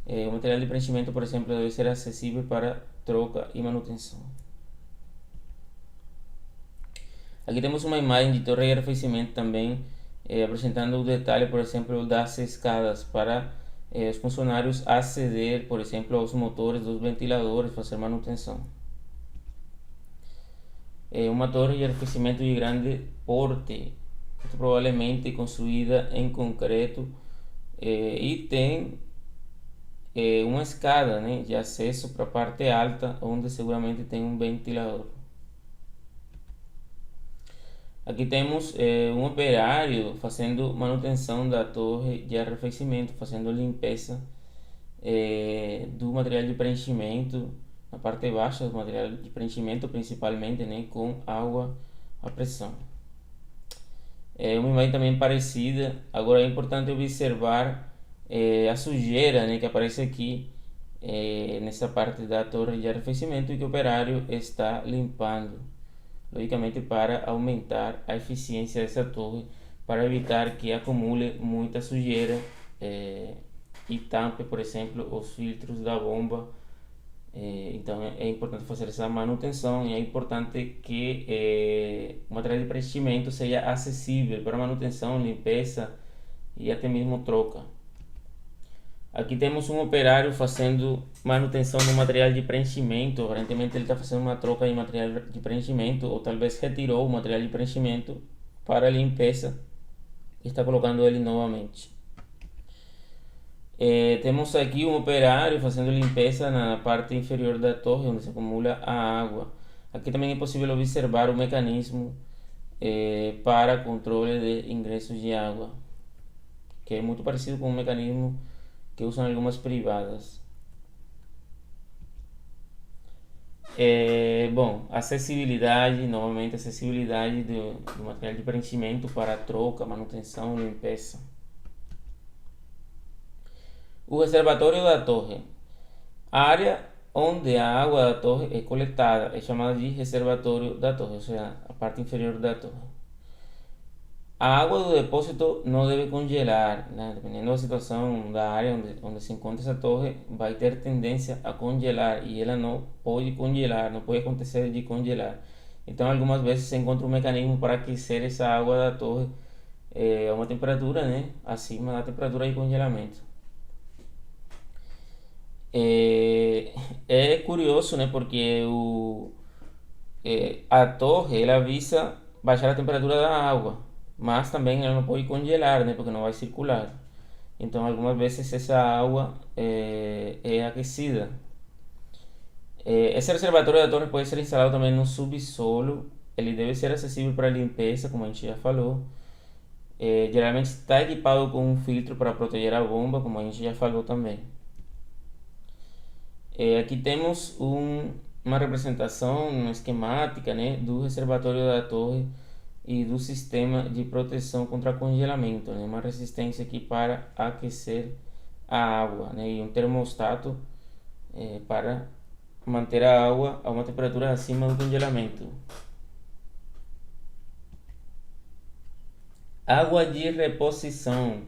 o material de preenchimento, por exemplo, deve ser acessível para troca e manutenção. Aqui temos uma imagem de torre de arrefecimento também apresentando o detalhe, por exemplo, das escadas para os funcionários aceder, por exemplo, aos motores dos ventiladores, fazer manutenção. Uma torre de arrefecimento de grande porte, muito provavelmente construída em concreto e tem uma escada, né, de acesso para a parte alta, onde seguramente tem um ventilador. Aqui temos um operário fazendo manutenção da torre de arrefecimento, fazendo limpeza do material de preenchimento, na parte baixa do material de preenchimento, principalmente, né, com água à pressão. É uma imagem também parecida. Agora é importante observar a sujeira, né, que aparece aqui nessa parte da torre de arrefecimento e que o operário está limpando, logicamente para aumentar a eficiência dessa torre, para evitar que acumule muita sujeira e tampe, por exemplo, os filtros da bomba. Então é importante fazer essa manutenção e é importante que o material de preenchimento seja acessível para manutenção, limpeza e até mesmo troca. Aqui temos um operário fazendo manutenção do material de preenchimento. Aparentemente ele está fazendo uma troca de material de preenchimento, ou talvez retirou o material de preenchimento para limpeza e está colocando ele novamente. Temos aqui um operário fazendo limpeza na parte inferior da torre, onde se acumula a água. Aqui também é possível observar o mecanismo para controle de ingressos de água, que é muito parecido com o mecanismo que usam algumas privadas. Bom, acessibilidade, novamente acessibilidade do material de preenchimento para troca, manutenção, limpeza. O reservatório da torre. A área onde a água da torre é coletada é chamada de reservatório da torre, ou seja, a parte inferior da torre. A água do depósito não deve congelar, né? Dependendo da situação da área onde se encontra essa torre, vai ter tendência a congelar e ela não pode congelar, não pode acontecer de congelar. Então, algumas vezes se encontra um mecanismo para aquecer essa água da torre a uma temperatura, né, acima da temperatura de congelamento. É curioso, né, porque a torre ela visa baixar a temperatura da água, mas também ela não pode congelar, né, porque não vai circular. Então, algumas vezes essa água é aquecida. Esse reservatório da torre pode ser instalado também no subsolo. Ele deve ser acessível para limpeza, como a gente já falou. Geralmente está equipado com um filtro para proteger a bomba, como a gente já falou também. Aqui temos uma representação, uma esquemática, né, do reservatório da torre e do sistema de proteção contra congelamento, né, uma resistência aqui para aquecer a água, né, e um termostato para manter a água a uma temperatura acima do congelamento. Água de reposição.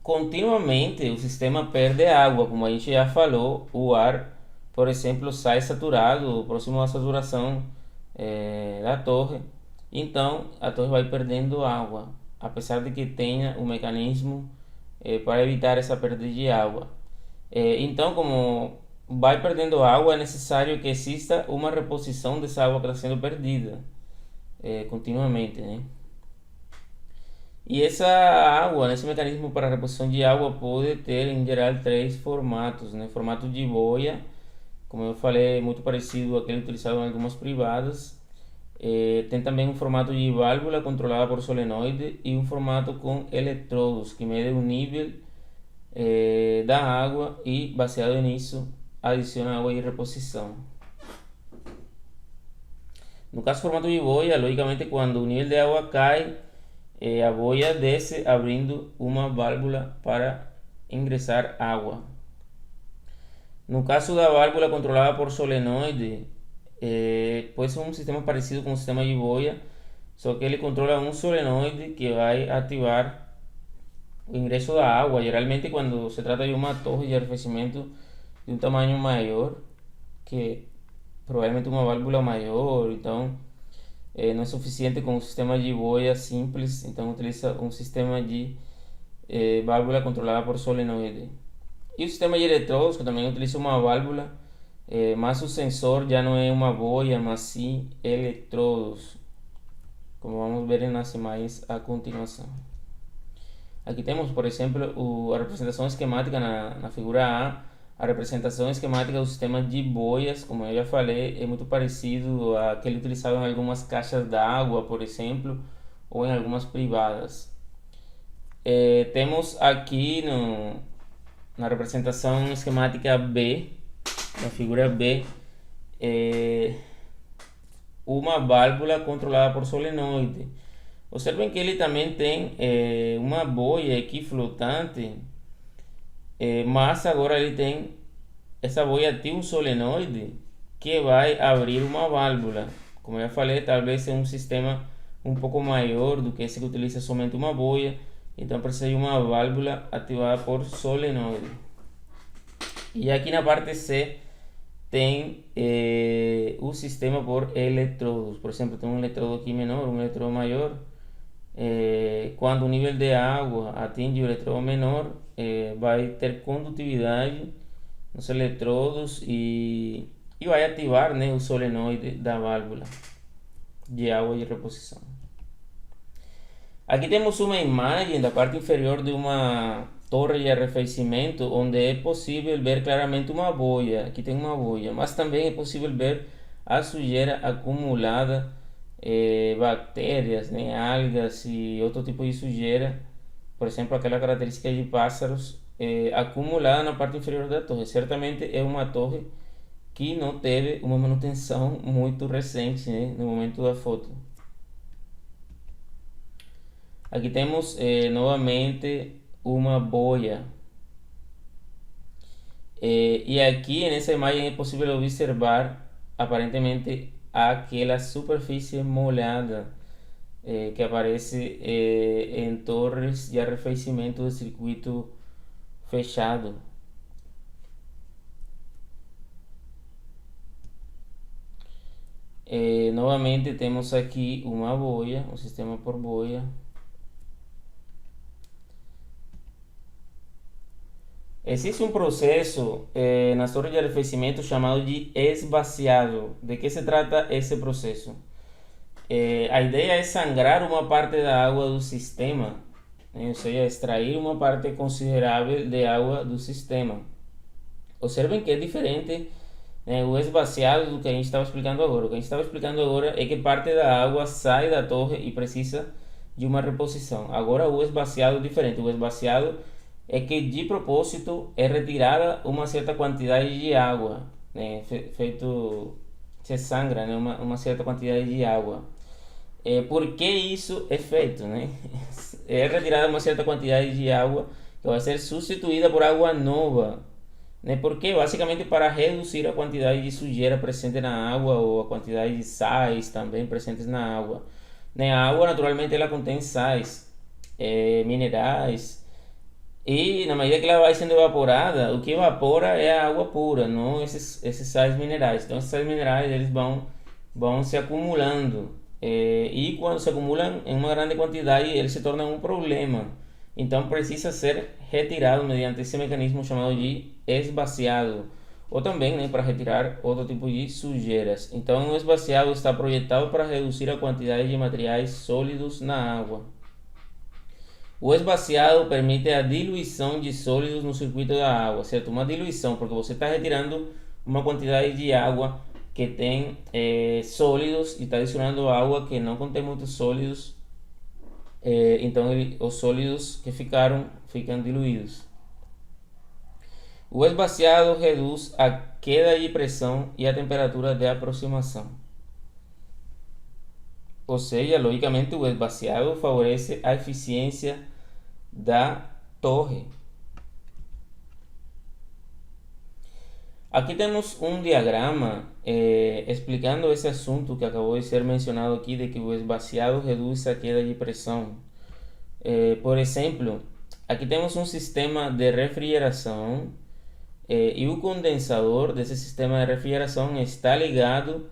Continuamente o sistema perde água, como a gente já falou. O ar, por exemplo, sai saturado, próximo à saturação da torre. Então a torre vai perdendo água, apesar de que tenha um mecanismo para evitar essa perda de água. Então, como vai perdendo água, é necessário que exista uma reposição dessa água que está sendo perdida continuamente, né? E essa água, esse mecanismo para reposição de água pode ter em geral três formatos, né? Formato de boia, como eu falei, é muito parecido àquele utilizado em algumas privadas. Tem também um formato de válvula controlada por solenoide e um formato com eletrodos que medem o nível da água e, baseado nisso, adiciona água de reposição. No caso do formato de boia, logicamente, quando o nível de água cai, a boia desce abrindo uma válvula para ingressar água. No caso da válvula controlada por solenoide, pode ser um sistema parecido com o sistema de boia, só que ele controla um solenoide que vai ativar o ingresso da água. Geralmente, quando se trata de uma torre de arrefecimento de um tamanho maior, que provavelmente uma válvula maior, então não é suficiente com um sistema de boia simples, então utiliza um sistema de válvula controlada por solenoide. E o sistema de eletrodos, que também utiliza uma válvula, mas o sensor já não é uma boia, mas sim eletrodos, como vamos ver nas imagens a continuação. Aqui temos, por exemplo, a representação esquemática na figura A representação esquemática do sistema de boias, como eu já falei, é muito parecido àquele utilizado em algumas caixas d'água, por exemplo, ou em algumas privadas. Temos aqui na representação esquemática B, na figura B, uma válvula controlada por solenoide. Observem que ele também tem uma boia aqui flotante, mas agora ele tem, essa boia tem um solenoide que vai abrir uma válvula. Como eu já falei, talvez é um sistema um pouco maior do que esse que utiliza somente uma boia, então precisa de uma válvula ativada por solenoide. E aqui na parte C tem o sistema por eletrodos. Por exemplo, tem um eletrodo aqui menor, um eletrodo maior. Quando o nível de água atinge o eletrodo menor, vai ter condutividade nos eletrodos e vai ativar, né, o solenoide da válvula de água de reposição. Aqui temos uma imagem da parte inferior de uma torre de arrefecimento, onde é possível ver claramente uma boia. Aqui tem uma boia, mas também é possível ver a sujeira acumulada, bactérias, né, algas e outro tipo de sujeira, por exemplo, aquela característica de pássaros, acumulada na parte inferior da torre. Certamente é uma torre que não teve uma manutenção muito recente, né, no momento da foto. Aqui temos novamente uma boia. E aqui nessa imagem é possível observar aparentemente aquela superfície molhada que aparece em torres de arrefecimento do circuito fechado. Novamente temos aqui uma boia, um sistema por boia. Existe um processo nas torres de arrefecimento chamado de esvaziado. De que se trata esse processo? A ideia é sangrar uma parte da água do sistema, né? Ou seja, extrair uma parte considerável de água do sistema. Observem que é diferente, né, o esvaziado do que a gente estava explicando agora. O que a gente estava explicando agora é que parte da água sai da torre e precisa de uma reposição. Agora o esvaziado é diferente. O esvaziado é que de propósito é retirada uma certa quantidade de água, né? Se sangra, né? Uma certa quantidade de água. Por que isso é feito, né? É retirada uma certa quantidade de água que vai ser substituída por água nova, né? Porque basicamente para reduzir a quantidade de sujeira presente na água ou a quantidade de sais também presentes na água, né? A água naturalmente ela contém sais, minerais. E na medida que ela vai sendo evaporada, o que evapora é a água pura, não esses sais minerais. Então esses sais minerais eles vão se acumulando, e quando se acumulam em uma grande quantidade eles se tornam um problema. Então precisa ser retirado mediante esse mecanismo chamado de esvaziado, ou também, né, para retirar outro tipo de sujeiras. Então o esvaziado está projetado para reduzir a quantidade de materiais sólidos na água. O esvaziado permite a diluição de sólidos no circuito da água, certo? Uma diluição, porque você está retirando uma quantidade de água que tem sólidos e está adicionando água que não contém muitos sólidos, então os sólidos que ficam diluídos. O esvaziado reduz a queda de pressão e a temperatura de aproximação. Ou seja, logicamente o esvaziado favorece a eficiência da torre. Aqui temos um diagrama explicando esse assunto que acabou de ser mencionado aqui, de que o esvaziado reduz a queda de pressão. Por exemplo, aqui temos um sistema de refrigeração, e o condensador desse sistema de refrigeração está ligado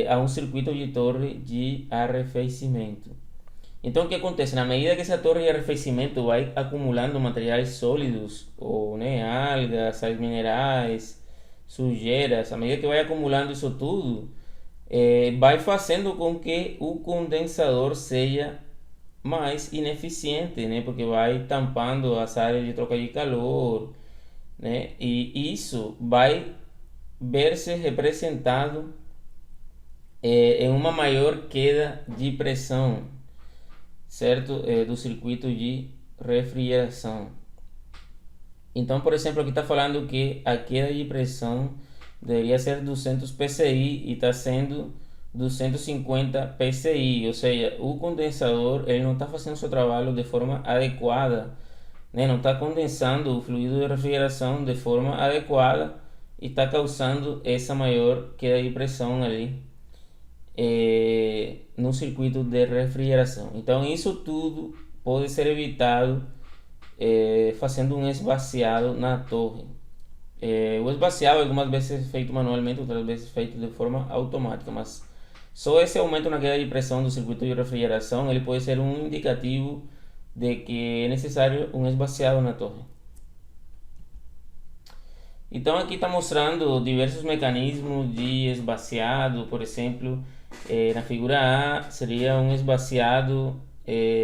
a um circuito de torre de arrefecimento. Então o que acontece? Na medida que essa torre de arrefecimento vai acumulando materiais sólidos, ou, né, algas, sais minerais, sujeiras, à medida que vai acumulando isso tudo, vai fazendo com que o condensador seja mais ineficiente, né? Porque vai tampando as áreas de troca de calor, né? E isso vai ver-se representado em uma maior queda de pressão, certo? Do circuito de refrigeração. Então, por exemplo, aqui está falando que a queda de pressão deveria ser 200 psi e está sendo 250 psi, ou seja, o condensador ele não está fazendo seu trabalho de forma adequada, né? Não está condensando o fluido de refrigeração de forma adequada e está causando essa maior queda de pressão ali no circuito de refrigeração. Então, isso tudo pode ser evitado fazendo um esvaziado na torre. O esvaziado algumas vezes é feito manualmente, outras vezes é feito de forma automática, mas só esse aumento na queda de pressão do circuito de refrigeração ele pode ser um indicativo de que é necessário um esvaziado na torre. Então aqui está mostrando diversos mecanismos de esvaziado, por exemplo, na figura A seria um esvaziado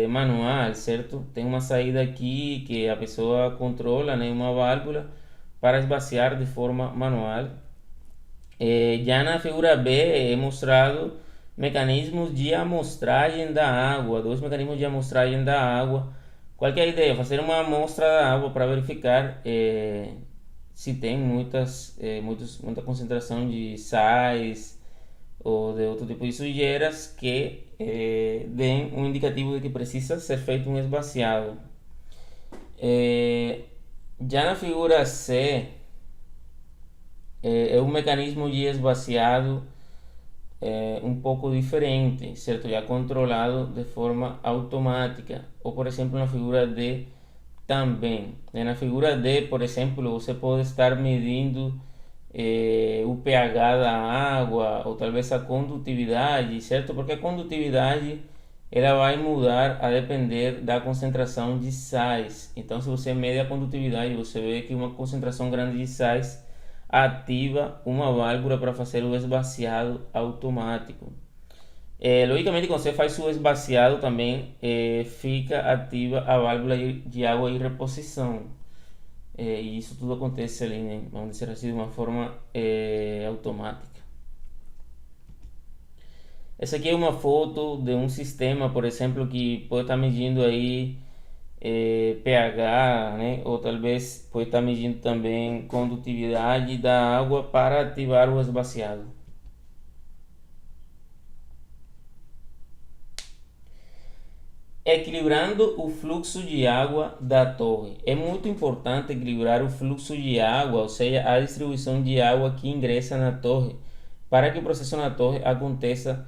manual, certo? Tem uma saída aqui que a pessoa controla, né, uma válvula para esvaziar de forma manual. Já na figura B é mostrado mecanismos de amostragem da água, dois mecanismos de amostragem da água. Qual que é a ideia? Fazer uma amostra da água para verificar se tem muita concentração de sais ou de outro tipo de sujeiras que deem um indicativo de que precisa ser feito um esvaziado. Já na figura C é um mecanismo de esvaziado um pouco diferente, certo? Já controlado de forma automática. Ou por exemplo na figura D também. Na figura D, por exemplo, você pode estar medindo o pH da água ou talvez a condutividade, certo? Porque a condutividade ela vai mudar a depender da concentração de sais. Então, se você mede a condutividade, você vê que uma concentração grande de sais ativa uma válvula para fazer o esvaziado automático. Logicamente, quando você faz o esvaziado também fica ativa a válvula de água e reposição. E isso tudo acontece ali, né? Vamos dizer assim, de uma forma automática. Essa aqui é uma foto de um sistema, por exemplo, que pode estar medindo aí pH, né? Ou talvez pode estar medindo também condutividade da água para ativar o esvaziado. Equilibrando o fluxo de água da torre. É muito importante equilibrar o fluxo de água, ou seja, a distribuição de água que ingressa na torre, para que o processo na torre aconteça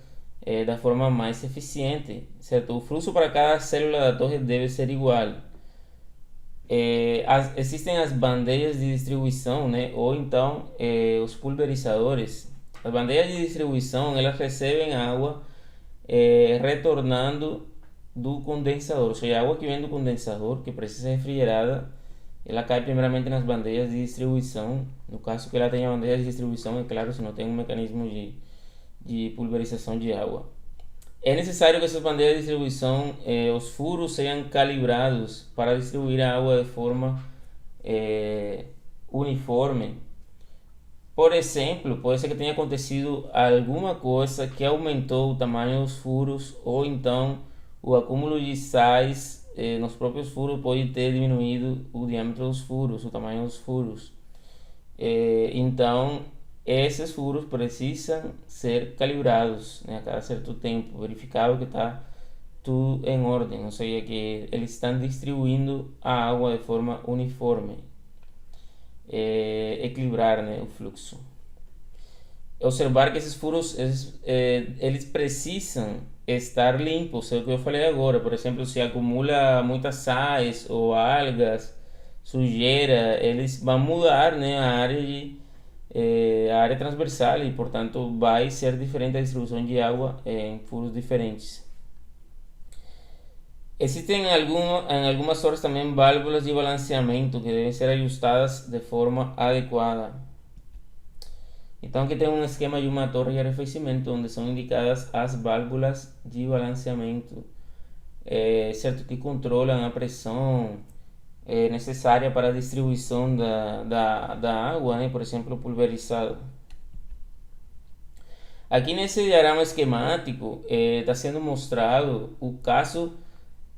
da forma mais eficiente, certo? O fluxo para cada célula da torre deve ser igual. Existem as bandejas de distribuição, né? Ou então os pulverizadores. As bandejas de distribuição elas recebem água retornando do condensador, ou seja, a água que vem do condensador, que precisa ser refrigerada, ela cai primeiramente nas bandejas de distribuição. No caso que ela tenha bandeja de distribuição, é claro, se não tem um mecanismo de pulverização de água. É necessário que essas bandejas de distribuição, os furos sejam calibrados para distribuir a água de forma uniforme. Por exemplo, pode ser que tenha acontecido alguma coisa que aumentou o tamanho dos furos, ou então o acúmulo de sais nos próprios furos pode ter diminuído o diâmetro dos furos, o tamanho dos furos. Então, esses furos precisam ser calibrados, né, a cada certo tempo, verificado que está tudo em ordem, ou seja, que eles estão distribuindo a água de forma uniforme, equilibrar, né, o fluxo. Observar que esses furos eles precisam estar limpos, é o que eu falei agora. Por exemplo, se acumula muitas sais ou algas, sujeira, eles vão mudar, né, a área transversal e, portanto, vai ser diferente a distribuição de água em furos diferentes. Existem em algumas horas também válvulas de balanceamento que devem ser ajustadas de forma adequada. Então aqui tem um esquema de uma torre de arrefecimento onde são indicadas as válvulas de balanceamento. certo, que controlam a pressão necessária para a distribuição da água, né, por exemplo, pulverizada. Aqui nesse diagrama esquemático está sendo mostrado o caso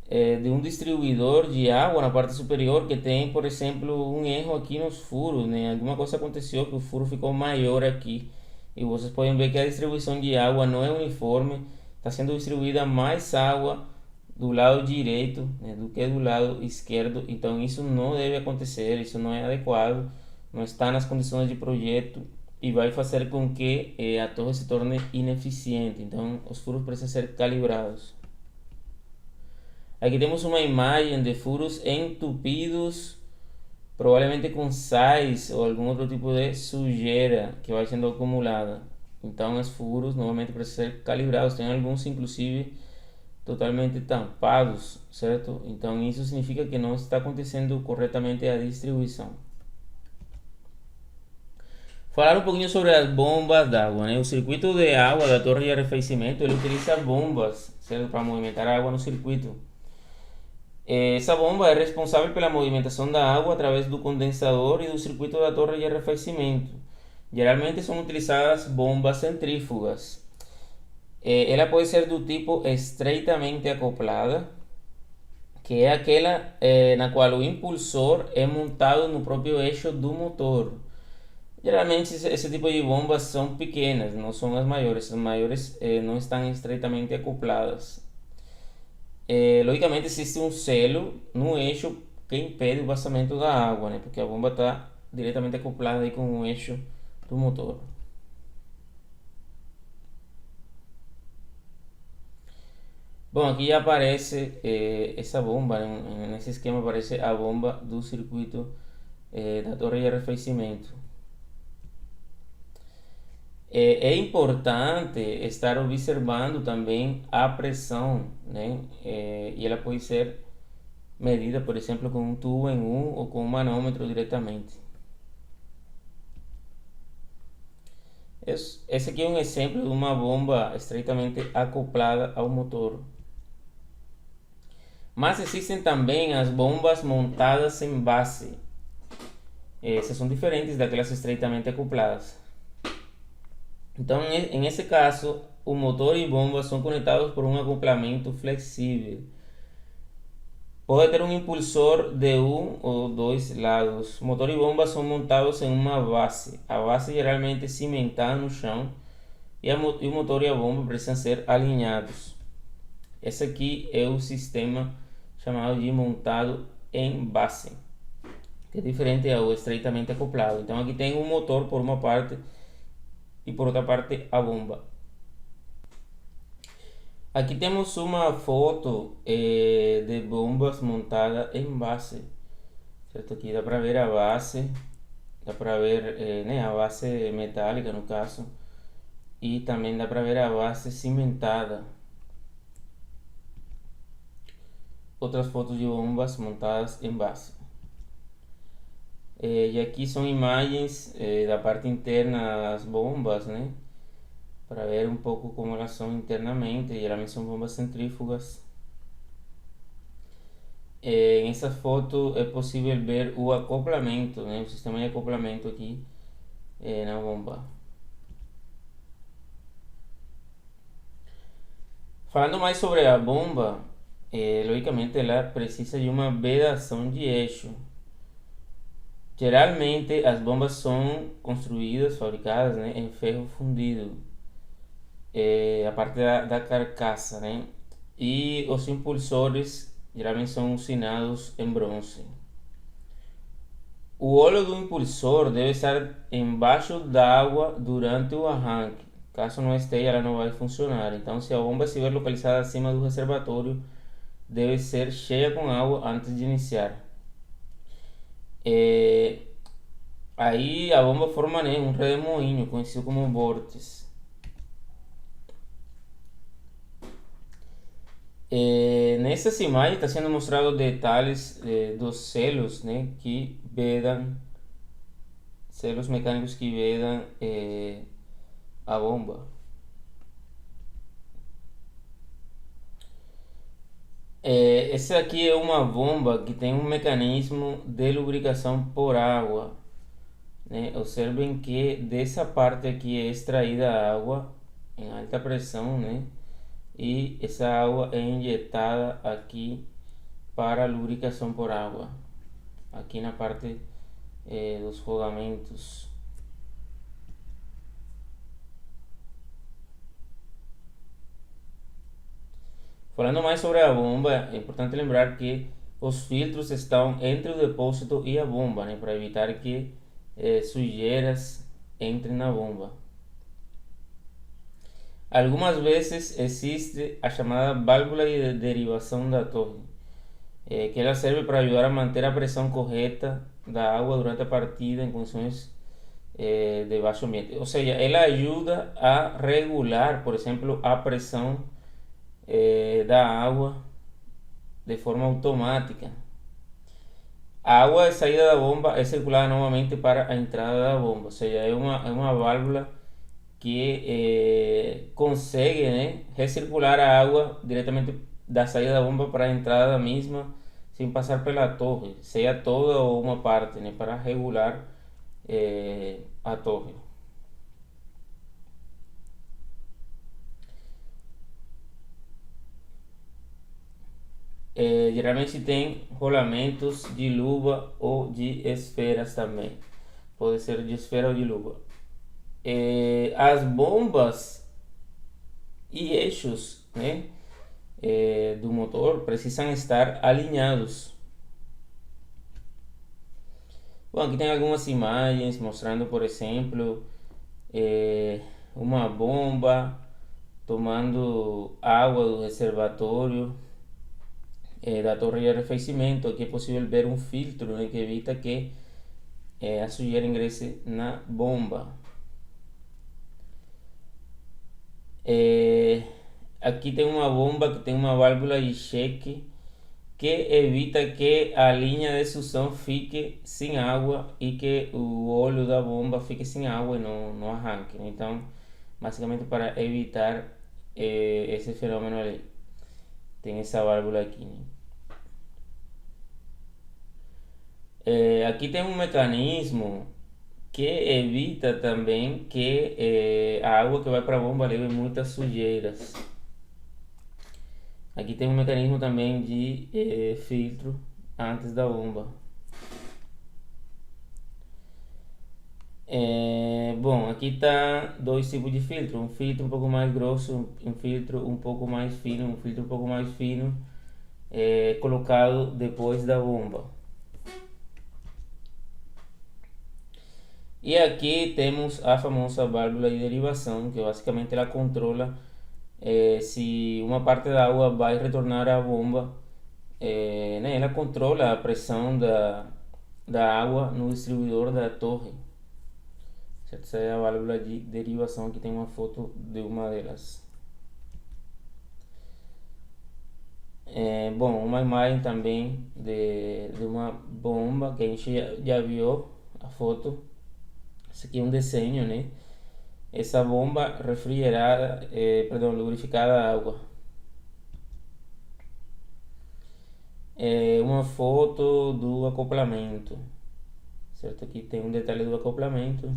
de um distribuidor de água na parte superior que tem, por exemplo, um erro aqui nos furos, né? Alguma coisa aconteceu que o furo ficou maior aqui e vocês podem ver que a distribuição de água não é uniforme, está sendo distribuída mais água do lado direito, né, do que do lado esquerdo. Então isso não deve acontecer, isso não é adequado, não está nas condições de projeto e vai fazer com que a torre se torne ineficiente. Então os furos precisam ser calibrados. Aqui temos uma imagem de furos entupidos, provavelmente com sais ou algum outro tipo de sujeira que vai sendo acumulada. Então os furos normalmente precisam ser calibrados, tem alguns inclusive totalmente tampados, certo? Então isso significa que não está acontecendo corretamente a distribuição. Falar um pouquinho sobre as bombas d'água, né? O circuito de água da torre de arrefecimento ele utiliza bombas, certo, para movimentar a água no circuito. Essa bomba é responsável pela movimentação da água através do condensador e do circuito da torre de arrefecimento. Geralmente são utilizadas bombas centrífugas. Ela pode ser do tipo estreitamente acoplada, que é aquela na qual o impulsor é montado no próprio eixo do motor. Geralmente esse tipo de bombas são pequenas, não são as maiores. As maiores não estão estreitamente acopladas. Logicamente existe um selo no eixo que impede o vazamento da água, né? Porque a bomba está diretamente acoplada aí com o eixo do motor. Bom, aqui já aparece essa bomba, né? Nesse esquema aparece a bomba do circuito da torre de arrefecimento. É importante estar observando também a pressão, né? E ela pode ser medida, por exemplo, com um tubo em ou com um manômetro diretamente. Esse aqui é um exemplo de uma bomba estreitamente acoplada ao motor. Mas existem também as bombas montadas em base. Essas são diferentes daquelas estreitamente acopladas. Então, em esse caso, o motor e bomba são conectados por um acoplamento flexível. Pode ter um impulsor de um ou dois lados. Motor e bomba são montados em uma base. A base geralmente é cimentada no chão e o motor e a bomba precisam ser alinhados. Esse aqui é o sistema chamado de montado em base, que é diferente ao estreitamente acoplado. Então aqui tem um motor por uma parte e por outra parte a bomba. Aqui temos uma foto de bombas montadas em base, certo? Aqui dá para ver a base, dá para ver né, a base metálica no caso, e também dá para ver a base cimentada. Outras fotos de bombas montadas em base. E aqui são imagens da parte interna das bombas, né? Para ver um pouco como elas são internamente. Geralmente são bombas centrífugas. Em essa foto é possível ver o acoplamento, né? O sistema de acoplamento aqui na bomba. Falando mais sobre a bomba, logicamente ela precisa de uma vedação de eixo. Geralmente as bombas são construídas, fabricadas, né, em ferro fundido, a parte da carcaça, né? E os impulsores geralmente são usinados em bronze. O óleo do impulsor deve estar embaixo d'água durante o arranque. Caso não esteja, ela não vai funcionar. Então, se a bomba estiver localizada acima do reservatório, deve ser cheia com água antes de iniciar. Aí a bomba forma, né, um redemoinho, conhecido como vórtice. Nessas imagens está sendo mostrado detalhes dos selos, né, que vedam, selos mecânicos que vedam a bomba. Essa aqui é uma bomba que tem um mecanismo de lubricação por água, né? Observem que dessa parte aqui é extraída a água em alta pressão, né? E essa água é injetada aqui para lubricação por água, aqui na parte dos rodamentos. Falando mais sobre a bomba, é importante lembrar que os filtros estão entre o depósito e a bomba, né, para evitar que sujeiras entrem na bomba. Algumas vezes existe a chamada válvula de derivação da torre, que ela serve para ajudar a manter a pressão correta da água durante a partida em condições de baixo ambiente. Ou seja, ela ajuda a regular, por exemplo, a pressão da água de forma automática. A água de saída da bomba é circulada novamente para a entrada da bomba, ou seja, é uma válvula que consegue, né, recircular a água diretamente da saída da bomba para a entrada da mesma, sem passar pela torre, seja toda ou uma parte, né, para regular a torre. Geralmente tem rolamentos de luva ou de esferas também. Pode ser de esfera ou de luva. As bombas e eixos, né, do motor precisam estar alinhados. Bom, aqui tem algumas imagens mostrando, por exemplo, uma bomba tomando água do reservatório da torre de arrefecimento. Aqui é possível ver um filtro, né, que evita que a sujeira ingresse na bomba. Aqui tem uma bomba que tem uma válvula de cheque que evita que a linha de sucção fique sem água e que o óleo da bomba fique sem água e não arranque. Então, basicamente para evitar esse fenômeno ali, tem essa válvula aqui, né? Aqui tem um mecanismo que evita também que a água que vai para a bomba leve muitas sujeiras. Aqui tem um mecanismo também de filtro antes da bomba. Bom, aqui tá dois tipos de filtro, um filtro um pouco mais grosso, um filtro um pouco mais fino, um filtro um pouco mais fino, colocado depois da bomba. E aqui temos a famosa válvula de derivação, que basicamente ela controla se uma parte da água vai retornar à bomba, né? Ela controla a pressão da água no distribuidor da torre. Certo? Essa é a válvula de derivação, que tem uma foto de uma delas. Bom, uma imagem também de uma bomba que a gente já viu a foto. Esse aqui é um desenho, né? Essa bomba refrigerada, lubrificada a água. Uma foto do acoplamento, certo? Aqui tem um detalhe do acoplamento.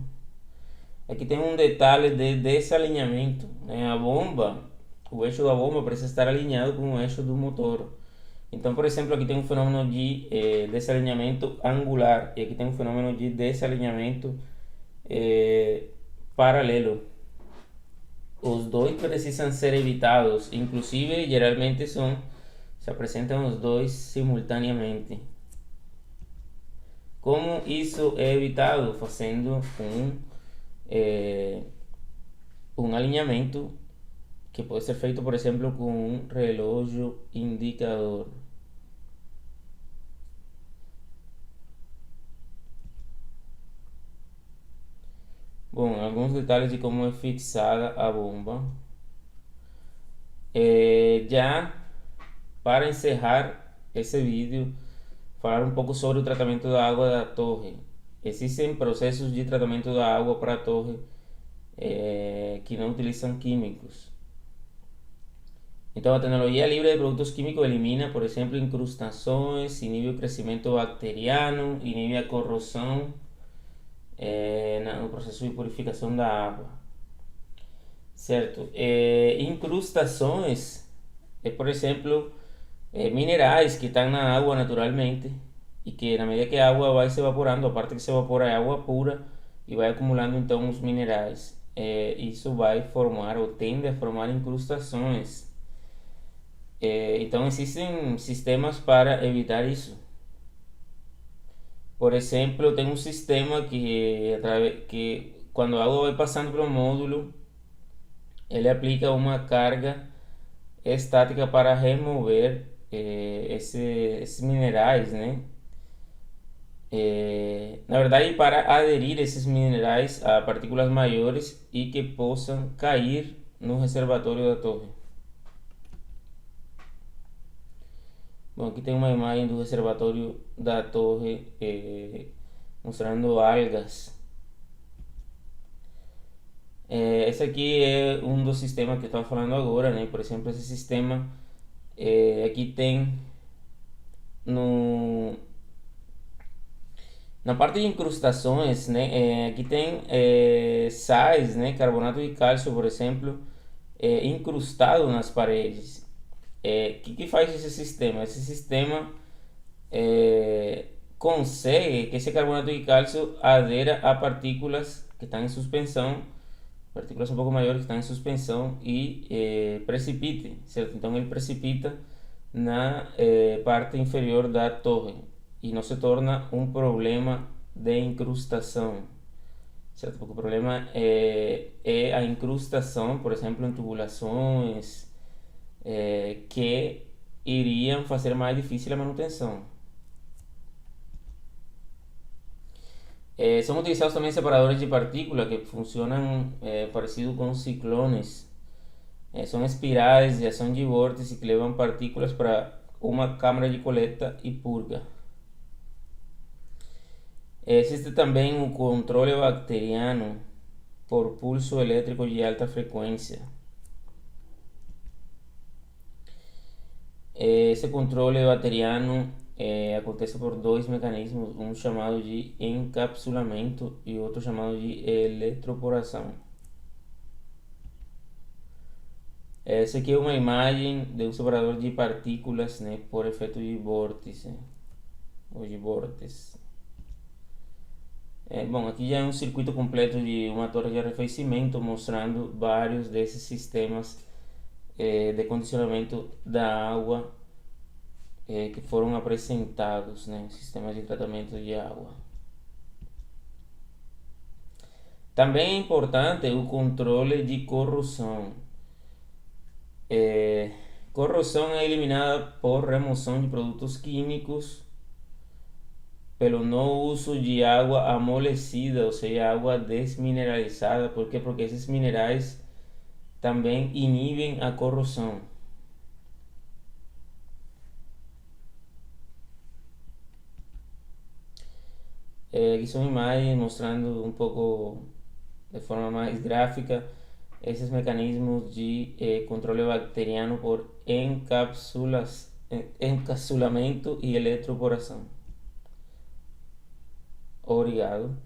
Aqui tem um detalhe de desalinhamento, né? A bomba, o eixo da bomba precisa estar alinhado com o eixo do motor. Então, por exemplo, aqui tem um fenômeno de desalinhamento angular e aqui tem um fenômeno de desalinhamento paralelo. Os dois precisam ser evitados, inclusive geralmente se apresentam os dois simultaneamente. Como isso é evitado? Fazendo um alinhamento que pode ser feito, por exemplo, com um relógio indicador. Bom, alguns detalhes de como é fixada a bomba. Já para encerrar esse vídeo, falar um pouco sobre o tratamento da água da torre. Existem processos de tratamento da água para a torre que não utilizam químicos. Então, a tecnologia livre de produtos químicos elimina, por exemplo, incrustações, inibe o crescimento bacteriano, inibe a corrosão no processo de purificação da água, certo? Incrustações por exemplo, minerais que estão na água naturalmente e que na medida que a água vai se evaporando, a parte que se evapora é água pura e vai acumulando então os minerais. Isso vai formar ou tende a formar incrustações. Então existem sistemas para evitar isso. Por exemplo, tem um sistema que quando a água vai passando pelo módulo, ele aplica uma carga estática para remover esses minerais, né? Na verdade, para aderir esses minerais a partículas maiores e que possam cair no reservatório da torre. Bom, aqui tem uma imagem do reservatório da torre mostrando algas. Esse aqui é um dos sistemas que eu estava falando agora, né? Por exemplo, esse sistema aqui tem na parte de incrustações, né? Aqui tem sais, né? Carbonato de cálcio, por exemplo, incrustado nas paredes. O que faz esse sistema? Esse sistema consegue que esse carbonato de cálcio adera a partículas que estão em suspensão, partículas um pouco maiores que estão em suspensão e precipite, certo? Então ele precipita na parte inferior da torre e não se torna um problema de incrustação, certo? Porque o problema é a incrustação, por exemplo, em tubulações que iriam fazer mais difícil a manutenção. São utilizados também separadores de partículas que funcionam parecido com ciclones. São espirais de ação de vórtice que levam partículas para uma câmara de coleta e purga. Existe também o controle bacteriano por pulso elétrico de alta frequência. Esse controle bacteriano acontece por dois mecanismos, um chamado de encapsulamento e outro chamado de eletroporação. Essa aqui é uma imagem de um separador de partículas, né, por efeito de vórtice ou de vórtice. Bom, aqui já é um circuito completo de uma torre de arrefecimento mostrando vários desses sistemas de condicionamento da água que foram apresentados, né, sistemas de tratamento de água. Também é importante o controle de corrosão. Corrosão é eliminada por remoção de produtos químicos, pelo não uso de água amolecida, ou seja, água desmineralizada. Por quê? Porque esses minerais também inibem a corrosão. Aqui são imagens mostrando um pouco de forma mais gráfica esses mecanismos de controle bacteriano por encapsulamento e eletroporação. Obrigado.